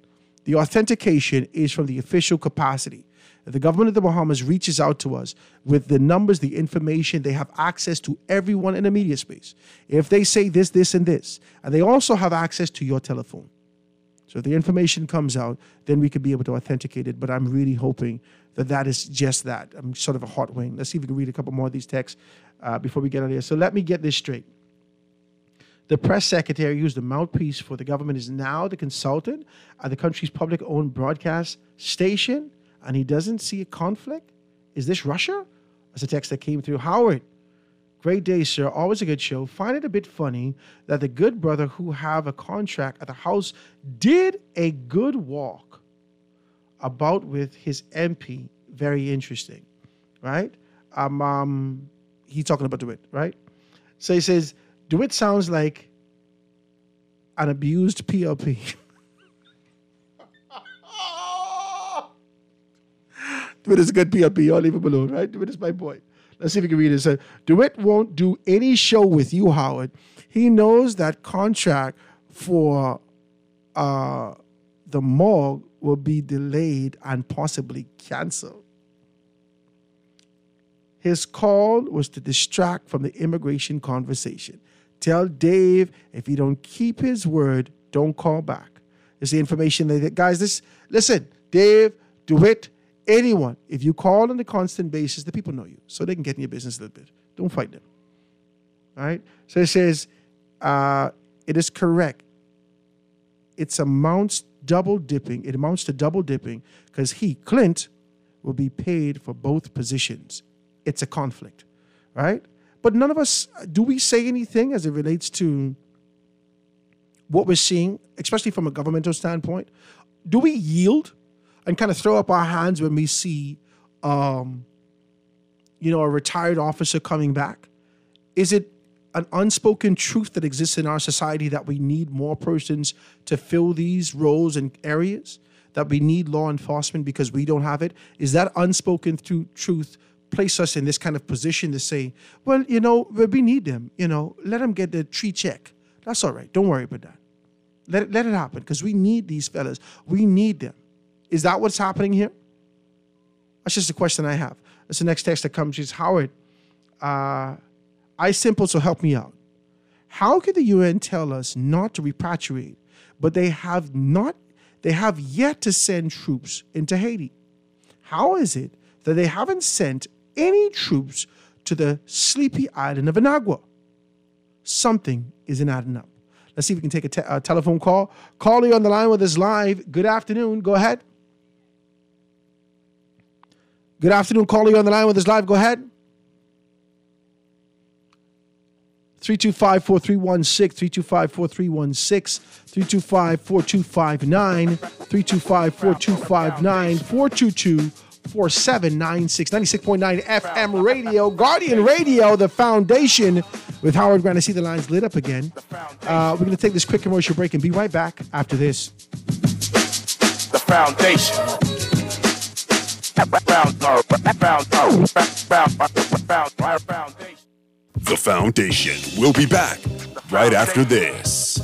the authentication is from the official capacity. If the government of the Bahamas reaches out to us with the numbers, the information, they have access to everyone in the media space. If they say this, this, and this, and they also have access to your telephone. So if the information comes out, then we could be able to authenticate it. But I'm really hoping that that is just that. I'm sort of a hot wing. Let's see if we can read a couple more of these texts before we get out of here. So let me get this straight. The press secretary, who's the mouthpiece for the government, is now the consultant at the country's public-owned broadcast station, and he doesn't see a conflict? Is this Russia? That's a text that came through. Howard, great day, sir. Always a good show. Find it a bit funny that the good brother who have a contract at the House did a good walk about with his MP. Very interesting, right? He's talking about DeWitt, right? So he says, DeWitt sounds like an abused PLP. DeWitt is a good PLP. I'll leave him alone, right? DeWitt is my boy. Let's see if we can read it. So DeWitt won't do any show with you, Howard. He knows that contract for the morgue will be delayed and possibly canceled. His call was to distract from the immigration conversation. Tell Dave if he don't keep his word, don't call back. It's the information that, guys, listen, Dave, DeWitt, anyone, if you call on a constant basis, the people know you, so they can get in your business a little bit. Don't fight them. All right? So it says, it is correct. It amounts to double dipping because he, Clint, will be paid for both positions. It's a conflict, right? But none of us, do we say anything as it relates to what we're seeing, especially from a governmental standpoint? Do we yield and kind of throw up our hands when we see, a retired officer coming back? Is it an unspoken truth that exists in our society that we need more persons to fill these roles and areas, that we need law enforcement because we don't have it? Is that unspoken truth place us in this kind of position to say, well, we need them, let them get the tree check. That's all right. Don't worry about that. Let it happen because we need these fellas. We need them. Is that what's happening here? That's just a question I have. That's the next text that comes. She's Howard. I simple, so help me out. How could the UN tell us not to repatriate, but they have yet to send troops into Haiti? How is it that they haven't sent any troops to the sleepy island of Anagua? Something isn't adding up. Let's see if we can take a telephone call. Caller on the line with us live. Good afternoon. Go ahead. Good afternoon. Caller on the line with us live. Go ahead. 325-4316, 325-4316, 325-4259, 325-4259, 422-4796, 96.9 FM radio, Guardian Radio, the foundation with Howard Grant. I see the lines lit up again. We're going to take this quick commercial break and be right back after this. The foundation. The Foundation. We'll be back right after this.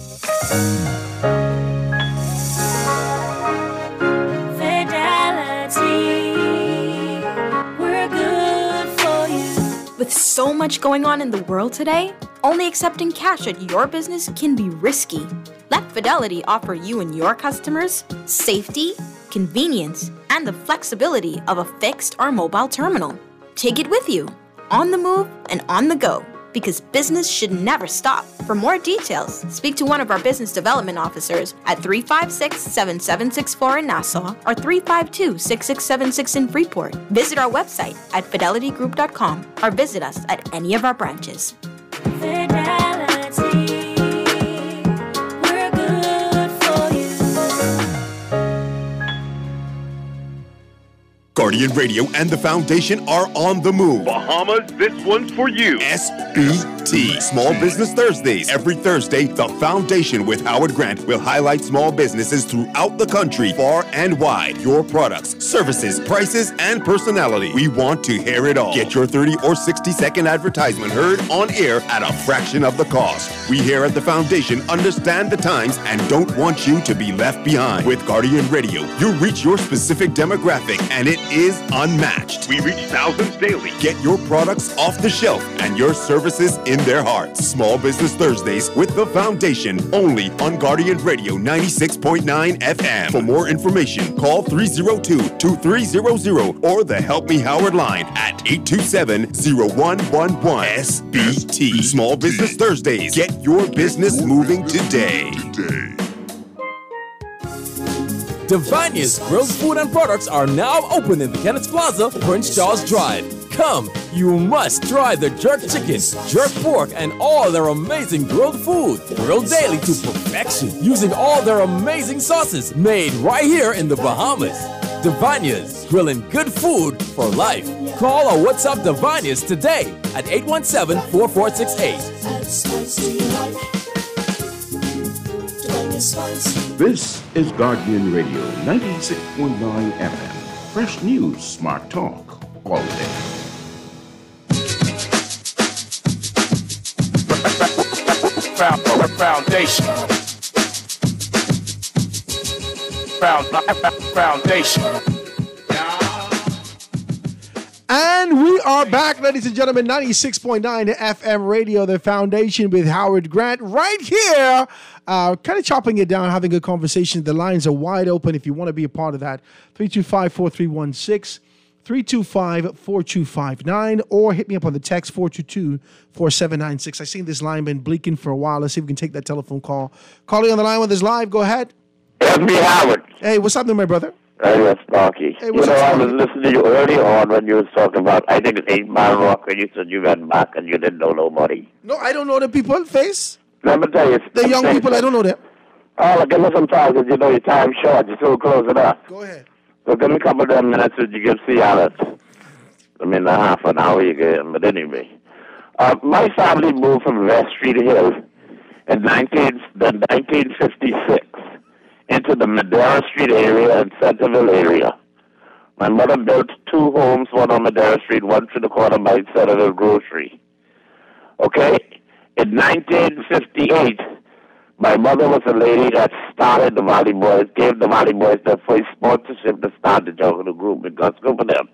With so much going on in the world today, only accepting cash at your business can be risky. Let Fidelity offer you and your customers safety, convenience, and the flexibility of a fixed or mobile terminal. Take it with you, on the move and on the go, because business should never stop. For more details, speak to one of our business development officers at 356-7764 in Nassau or 352-6676 in Freeport. Visit our website at fidelitygroup.com or visit us at any of our branches. Guardian Radio and the Foundation are on the move. Bahamas, this one's for you. SBT, Small Business Thursdays. Every Thursday, the Foundation with Howard Grant will highlight small businesses throughout the country, far and wide. Your products, services, prices, and personality. We want to hear it all. Get your 30 or 60-second advertisement heard on air at a fraction of the cost. We here at the Foundation understand the times and don't want you to be left behind. With Guardian Radio, you reach your specific demographic, and it is unmatched. We reach thousands daily. Get your products off the shelf and your services in their hearts. Small Business Thursdays with The Foundation, only on Guardian Radio 96.9 FM. For more information, call 302-2300 or the Help Me Howard line at 827-0111. SBT. Small Business Thursdays. Get your business moving today. Divania's grilled food and products are now open in the Kenneth Plaza, Prince Charles Drive. Come, you must try the jerk chicken, jerk pork, and all their amazing grilled food. Grilled daily to perfection using all their amazing sauces made right here in the Bahamas. Divania's, grilling good food for life. Call or WhatsApp Divania's today at 817-4468. This is Guardian Radio 96.9 FM. Fresh news, smart talk, all day. Foundation. And we are back, ladies and gentlemen, 96.9 FM radio, The Foundation with Howard Grant right here. Kind of chopping it down, having a conversation. The lines are wide open if you want to be a part of that. 325-4316, 325-4259, or hit me up on the text 422-4796. I've seen this line been bleaking for a while. Let's see if we can take that telephone call. Calling on the line with us live. Go ahead. That's me, Howard. Hey, what's happening, my brother? Hey, that's Sparky. Hey, I was listening to you earlier on when you was talking about, I think it's 8 Mile Rock, when you said you went back and you didn't know nobody. No, I don't know the people face. Let me tell you. The young people, I don't know them. Oh, look, listen, because you know your time's short. You're so close enough. Go ahead. So give me a couple of them minutes that you can see on it. I mean, a half an hour you get, but anyway. My family moved from West Street Hill in 1956 into the Madera Street area and Centerville area. My mother built 2 homes, one on Madera Street, one to the corner by Centerville Grocery. Okay? In 1958, my mother was a lady that started the Valley Boys, gave the Valley Boys their first sponsorship to start the Jungle Group, and God's good for them.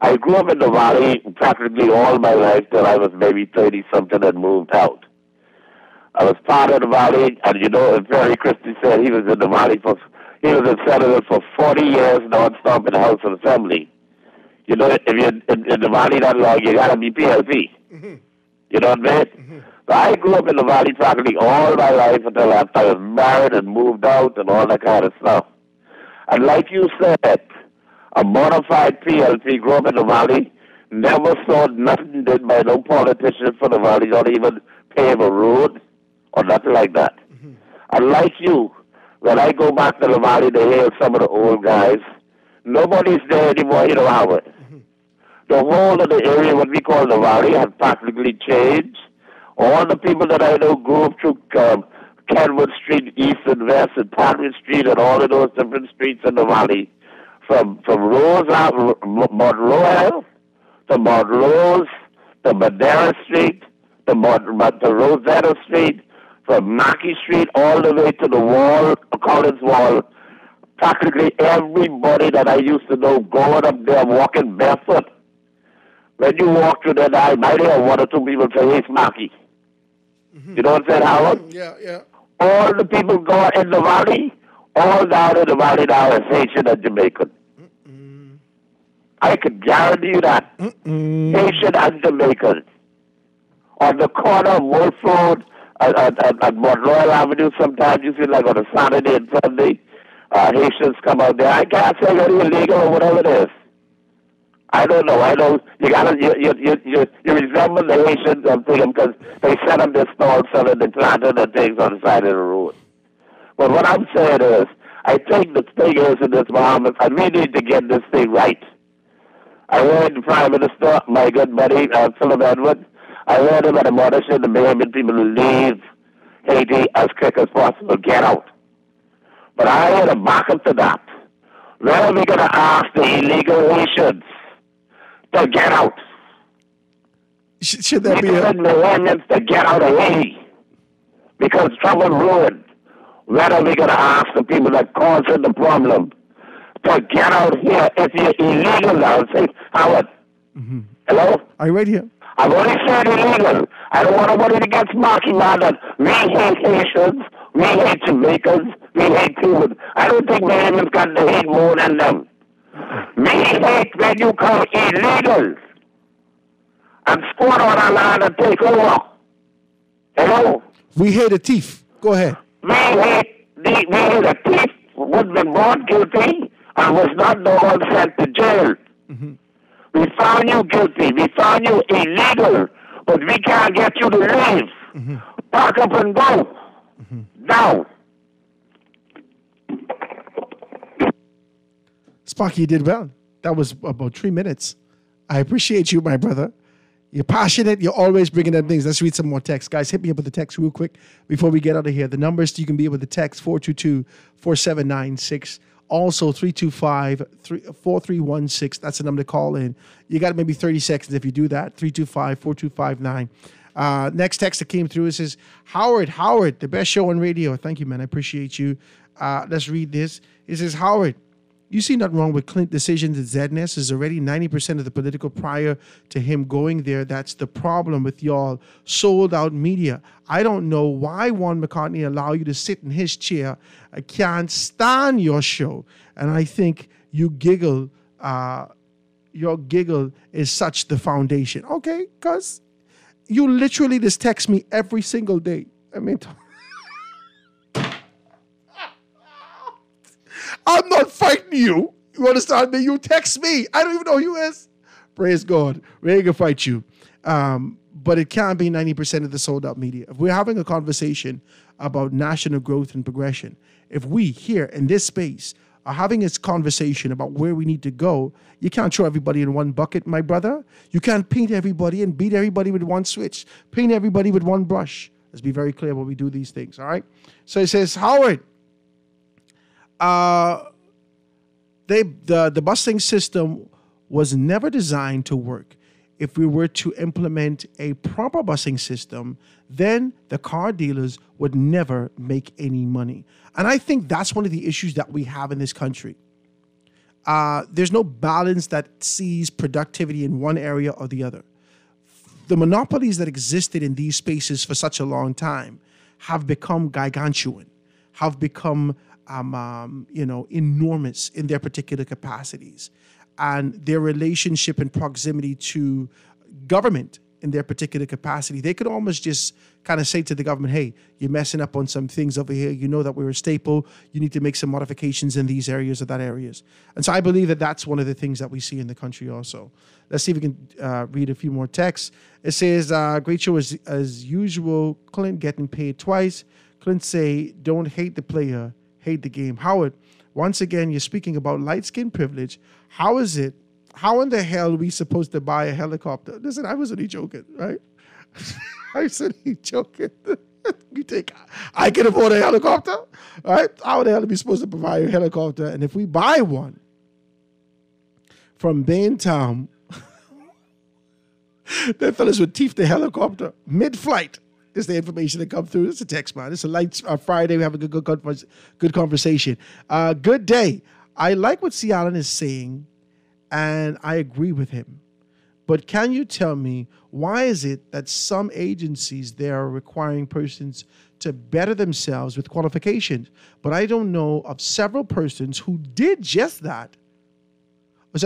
I grew up in the Valley practically all my life till I was maybe 30-something and moved out. I was part of the Valley, and you know, Perry Christie said he was in the Valley he was in Centerville for 40 years non-stop in the House of Assembly. You know, if you're in the Valley that long, you gotta be PLP. Mm-hmm. You know what I mean? Mm-hmm. So I grew up in the Valley practically all my life until after I was married and moved out and all that kind of stuff. And like you said, a bona fide PLP, grew up in the Valley, never saw nothing did by no politician for the Valley, not even pave a road or nothing like that. Mm-hmm. And like you, when I go back to the Valley to hear some of the old guys, nobody's there anymore, you know, Howard. Mm-hmm. The whole of the area, what we call the Valley, has practically changed. All the people that I know grew up through Kenwood Street, East and West, and Padre Street, and all of those different streets in the Valley. From Monroe to Montrose to Madera Street to Rosetta Street, from Mackey Street all the way to the wall, Collins Wall. Practically everybody that I used to know going up there walking barefoot. When you walk through that, I might hear 1 or 2 people say, "Hey, Smacky." Mm-hmm. You know what I'm saying, Howard? Yeah. All the people go in the Valley, all down in the Valley now is Haitian and Jamaican. Mm-mm. I could guarantee you that. Haitian and Jamaican. On the corner of Wolf Road and Mont Royal Avenue, sometimes you see like on a Saturday and Sunday, Haitians come out there. I can't say they're illegal or whatever it is. I don't know. I know you resemble the Haitians, I'm thinking, because they set up their stalls selling the plantain and things on the side of the road. But what I'm saying is, I think the thing is in this Bahamas, I really need to get this thing right. I heard the Prime Minister, my good buddy, Philip Edwards, I heard him at a moderation the Bahamian people to leave Haiti as quick as possible, get out. But I had a backup to that. When are we going to ask the illegal Haitians to get out? Should that be a... Bahamians to get out of Haiti? Because trouble ruined. When are we going to ask the people that caused the problem to get out here if you're illegal now. Say, Howard. Mm-hmm. Hello? Are you right here? I've only said illegal. I don't want nobody to get smarky mad that we hate Haitians, we hate Jamaicans, we hate Cubans. I don't think Bahamians got to hate more than them. We hate when you come illegals and squat on our land and take over. Hello? We hate a thief. Go ahead. We hate a thief who was been born guilty and was not no one sent to jail. Mm-hmm. We found you guilty. We found you illegal. But we can't get you to leave. Mm-hmm. Pack up and go. Mm-hmm. Now. Sparky, you did well. That was about 3 minutes. I appreciate you, my brother. You're passionate. You're always bringing up things. Let's read some more text. Guys, hit me up with the text real quick before we get out of here. The numbers you can be able to text 422-4796. Also, 325-4316. That's the number to call in. You got maybe 30 seconds if you do that. 325-4259. Next text that came through, it says, Howard, the best show on radio. Thank you, man. I appreciate you. Let's read this. It says, Howard, you see nothing wrong with Clint's decision that ZNS is already 90% of the political prior to him going there. That's the problem with y'all sold out media. I don't know why Juan McCartney allow you to sit in his chair. I can't stand your show. And I think you giggle, your giggle is such the foundation. Okay, cuz you literally just text me every single day. I mean, I'm not fighting you. You understand me? You text me. I don't even know who you is. Praise God. We ain't gonna fight you. But it can't be 90% of the sold out media. If we're having a conversation about national growth and progression, if we here in this space are having this conversation about where we need to go, you can't throw everybody in one bucket, my brother. You can't paint everybody and beat everybody with one switch. Paint everybody with one brush. Let's be very clear when we do these things, all right? So it says, Howard, the busing system was never designed to work. If we were to implement a proper busing system, then the car dealers would never make any money. And I think that's one of the issues that we have in this country. There's no balance that sees productivity in one area or the other. The monopolies that existed in these spaces for such a long time have become gargantuan, have become enormous in their particular capacities, and their relationship and proximity to government in their particular capacity. They could almost just kind of say to the government, hey, you're messing up on some things over here. You know that we're a staple. You need to make some modifications in these areas or that areas. And so I believe that that's one of the things that we see in the country also. Let's see if we can read a few more texts. It says, great show as usual. Clint getting paid twice. Clint say, don't hate the player, hate the game. Howard, once again, you're speaking about light skin privilege. How is it? How in the hell are we supposed to buy a helicopter? Listen, I was only joking, right? I was only joking. I can afford a helicopter, right? How the hell are we supposed to provide a helicopter? And if we buy one from Baintown, that fellas would thief the helicopter mid-flight. This is the information that come through. It's a text, man. It's a light Friday. We have a good conversation. Good day. I like what C. Allen is saying, and I agree with him. But can you tell me, why is it that some agencies there are requiring persons to better themselves with qualifications? But I don't know of several persons who did just that.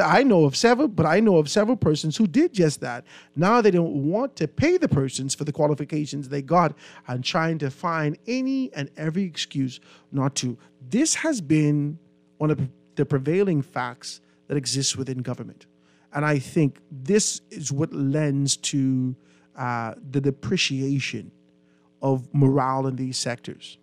I know of several persons who did just that. Now they don't want to pay the persons for the qualifications they got and trying to find any and every excuse not to. This has been one of the prevailing facts that exists within government. And I think this is what lends to the depreciation of morale in these sectors.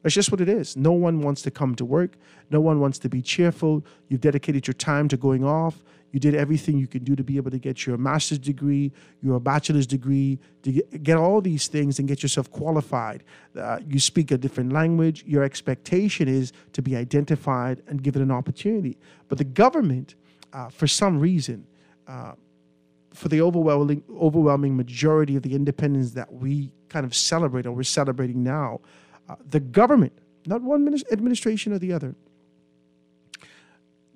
That's just what it is. No one wants to come to work. No one wants to be cheerful. You've dedicated your time to going off. You did everything you could do to be able to get your master's degree, your bachelor's degree, to get all these things and get yourself qualified. You speak a different language. Your expectation is to be identified and given an opportunity. But the government, for some reason, for the overwhelming majority of the independence that we kind of celebrate, or we're celebrating now, the government, not one administration or the other,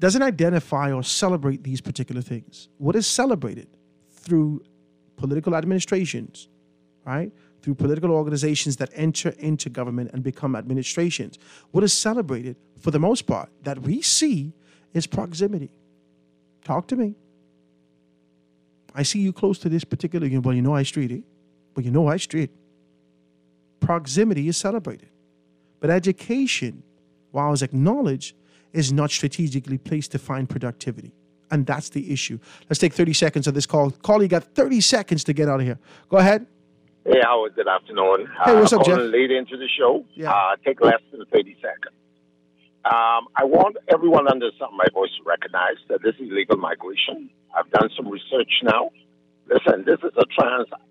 doesn't identify or celebrate these particular things. What is celebrated through political administrations, right? Through political organizations that enter into government and become administrations. What is celebrated, for the most part, that we see is proximity. Talk to me. I see you close to this particular, well, you know I street it. Well, you know I street. Proximity is celebrated. But education, while it's acknowledged, is not strategically placed to find productivity. And that's the issue. Let's take 30 seconds of this call. Caller, you got 30 seconds to get out of here. Go ahead. Hey, Howard, good afternoon. Hey, what's up, I'm Jeff? calling late into the show. Yeah. Take less than 30 seconds. I want everyone under something my voice to recognize that this is illegal migration. I've done some research now. Listen, this is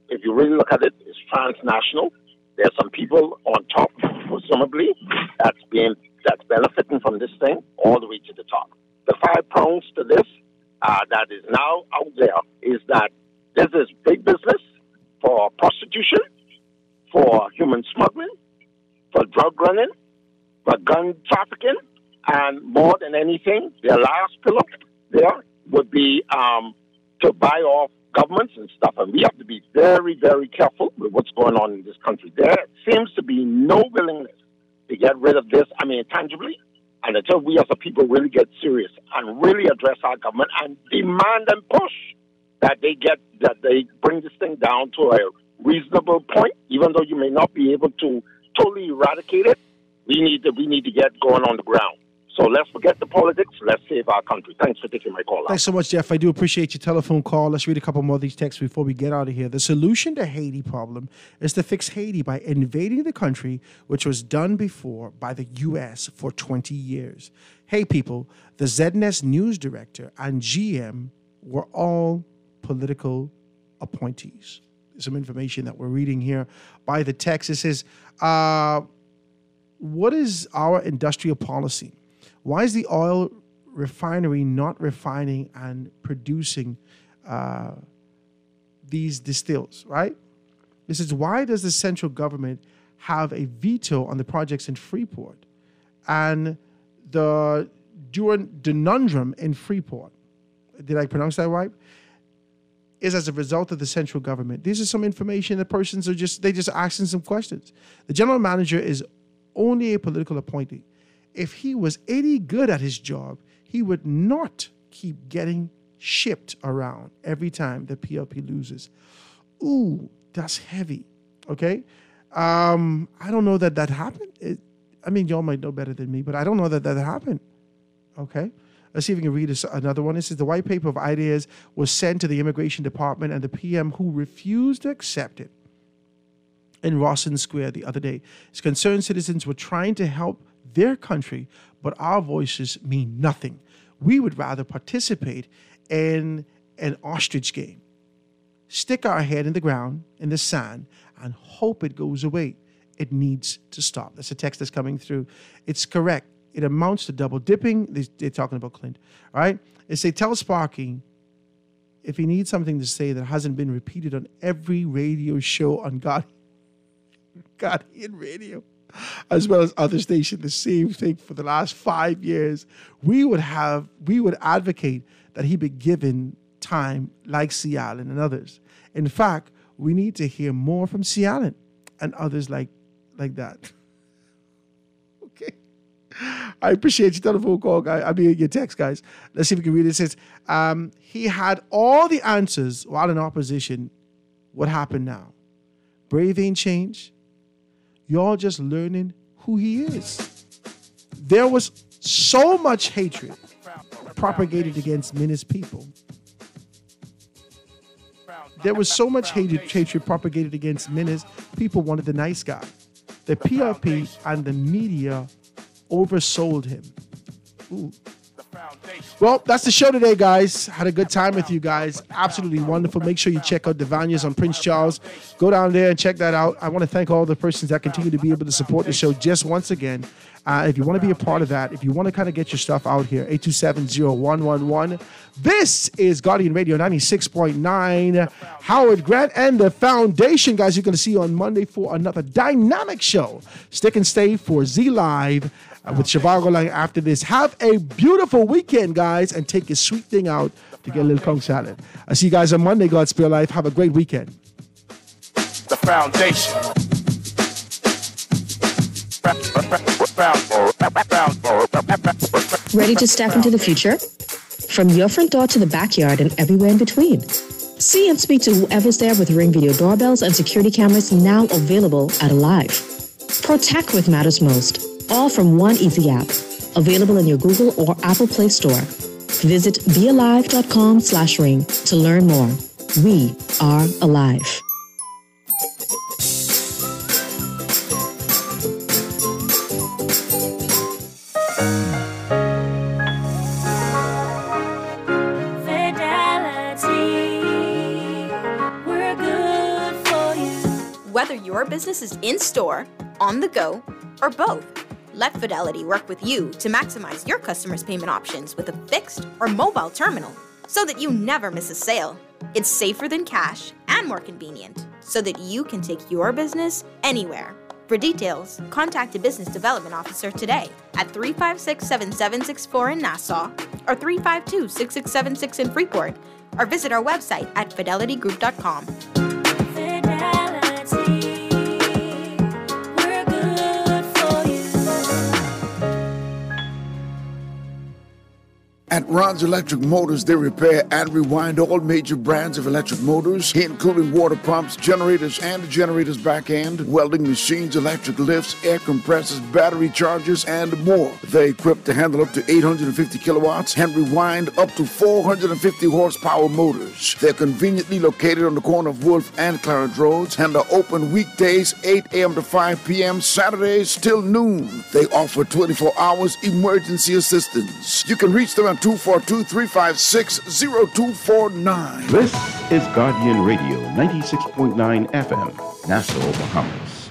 if you really look at it, it's transnational. There's some people on top, presumably, that's benefiting from this thing all the way to the top. The 5 prongs to this that is now out there is that this is big business for prostitution, for human smuggling, for drug running, for gun trafficking, and more than anything, their last pillar there would be to buy off governments and stuff. And we have to be very, very careful with what's going on in this country. There seems to be no willingness to get rid of this, tangibly. And until we as a people really get serious and really address our government and demand and push that they bring this thing down to a reasonable point, even though you may not be able to totally eradicate it, we need to get going on the ground. So let's forget the politics. Let's save our country. Thanks for taking my call. Thanks so much, Jeff. I do appreciate your telephone call. Let's read a couple more of these texts before we get out of here. The solution to Haiti problem is to fix Haiti by invading the country, which was done before by the U.S. for 20 years. Hey, people, the ZNS news director and GM were all political appointees. Some information that we're reading here by the text. It says, what is our industrial policy? Why is the oil refinery not refining and producing these distills, right? This is why does the central government have a veto on the projects in Freeport? And the conundrum in Freeport, did I pronounce that right? Is as a result of the central government. This is some information that persons are just asking some questions. The general manager is only a political appointee. If he was any good at his job, he would not keep getting shipped around every time the PLP loses. Ooh, that's heavy. Okay? I don't know that happened. Y'all might know better than me, but I don't know that happened. Okay? Let's see if we can read another one. This is the white paper of ideas was sent to the immigration department and the PM who refused to accept it in Rawson Square the other day. His concerned citizens were trying to help their country, but our voices mean nothing. We would rather participate in an ostrich game. Stick our head in the ground, in the sand, and hope it goes away. It needs to stop. That's a text that's coming through. It's correct. It amounts to double dipping. They're talking about Clint. All right? They say, tell Sparky if he needs something to say that hasn't been repeated on every radio show on Guardian Radio, as well as other stations, the same thing for the last 5 years. We would advocate that he be given time like C. Allen and others. In fact, we need to hear more from C. Allen and others like that. Okay. I appreciate your telephone call, guys. Your text, guys. Let's see if we can read it. It says, he had all the answers while in opposition. What happened now? Brave ain't changed. Y'all just learning who he is. There was so much hatred propagated against Minnie's people. There was so much hatred propagated against Minnie's people wanted the nice guy. The PRP and the media oversold him. Ooh. Well, that's the show today, guys. Had a good time with you guys. Absolutely wonderful. Make sure you check out Devania's on Prince Charles. Go down there and check that out. I want to thank all the persons that continue to be able to support the show just once again. If you want to be a part of that, if you want to kind of get your stuff out here, 827-0111. This is Guardian Radio 96.9. Howard Grant and the Foundation. Guys, you're going to see you on Monday for another dynamic show. Stick and stay for Z Live with Shivago Lang after this. Have a beautiful weekend, guys, and take a sweet thing out to get a little conch salad. I'll see you guys on Monday, God Spare Life. Have a great weekend. The foundation. Ready to step into the future? From your front door to the backyard and everywhere in between. See and speak to whoever's there with Ring Video doorbells and security cameras now available at Alive. Protect what matters most, all from one easy app. Available in your Google or Apple Play Store. Visit bealive.com/ring to learn more. We are alive. Whether your business is in-store, on the go, or both, let Fidelity work with you to maximize your customers' payment options with a fixed or mobile terminal so that you never miss a sale. It's safer than cash and more convenient so that you can take your business anywhere. For details, contact a business development officer today at 356-7764 in Nassau or 352-6676 in Freeport, or visit our website at fidelitygroup.com. At Ron's Electric Motors, they repair and rewind all major brands of electric motors, including water pumps, generators and the generator's back end, welding machines, electric lifts, air compressors, battery chargers, and more. They're equipped to handle up to 850 kilowatts and rewind up to 450 horsepower motors. They're conveniently located on the corner of Wolf and Clarence Roads and are open weekdays 8 a.m. to 5 p.m., Saturdays till noon. They offer 24 hours emergency assistance. You can reach them at 242-356-0249. This is Guardian Radio 96.9 FM, Nassau, Bahamas.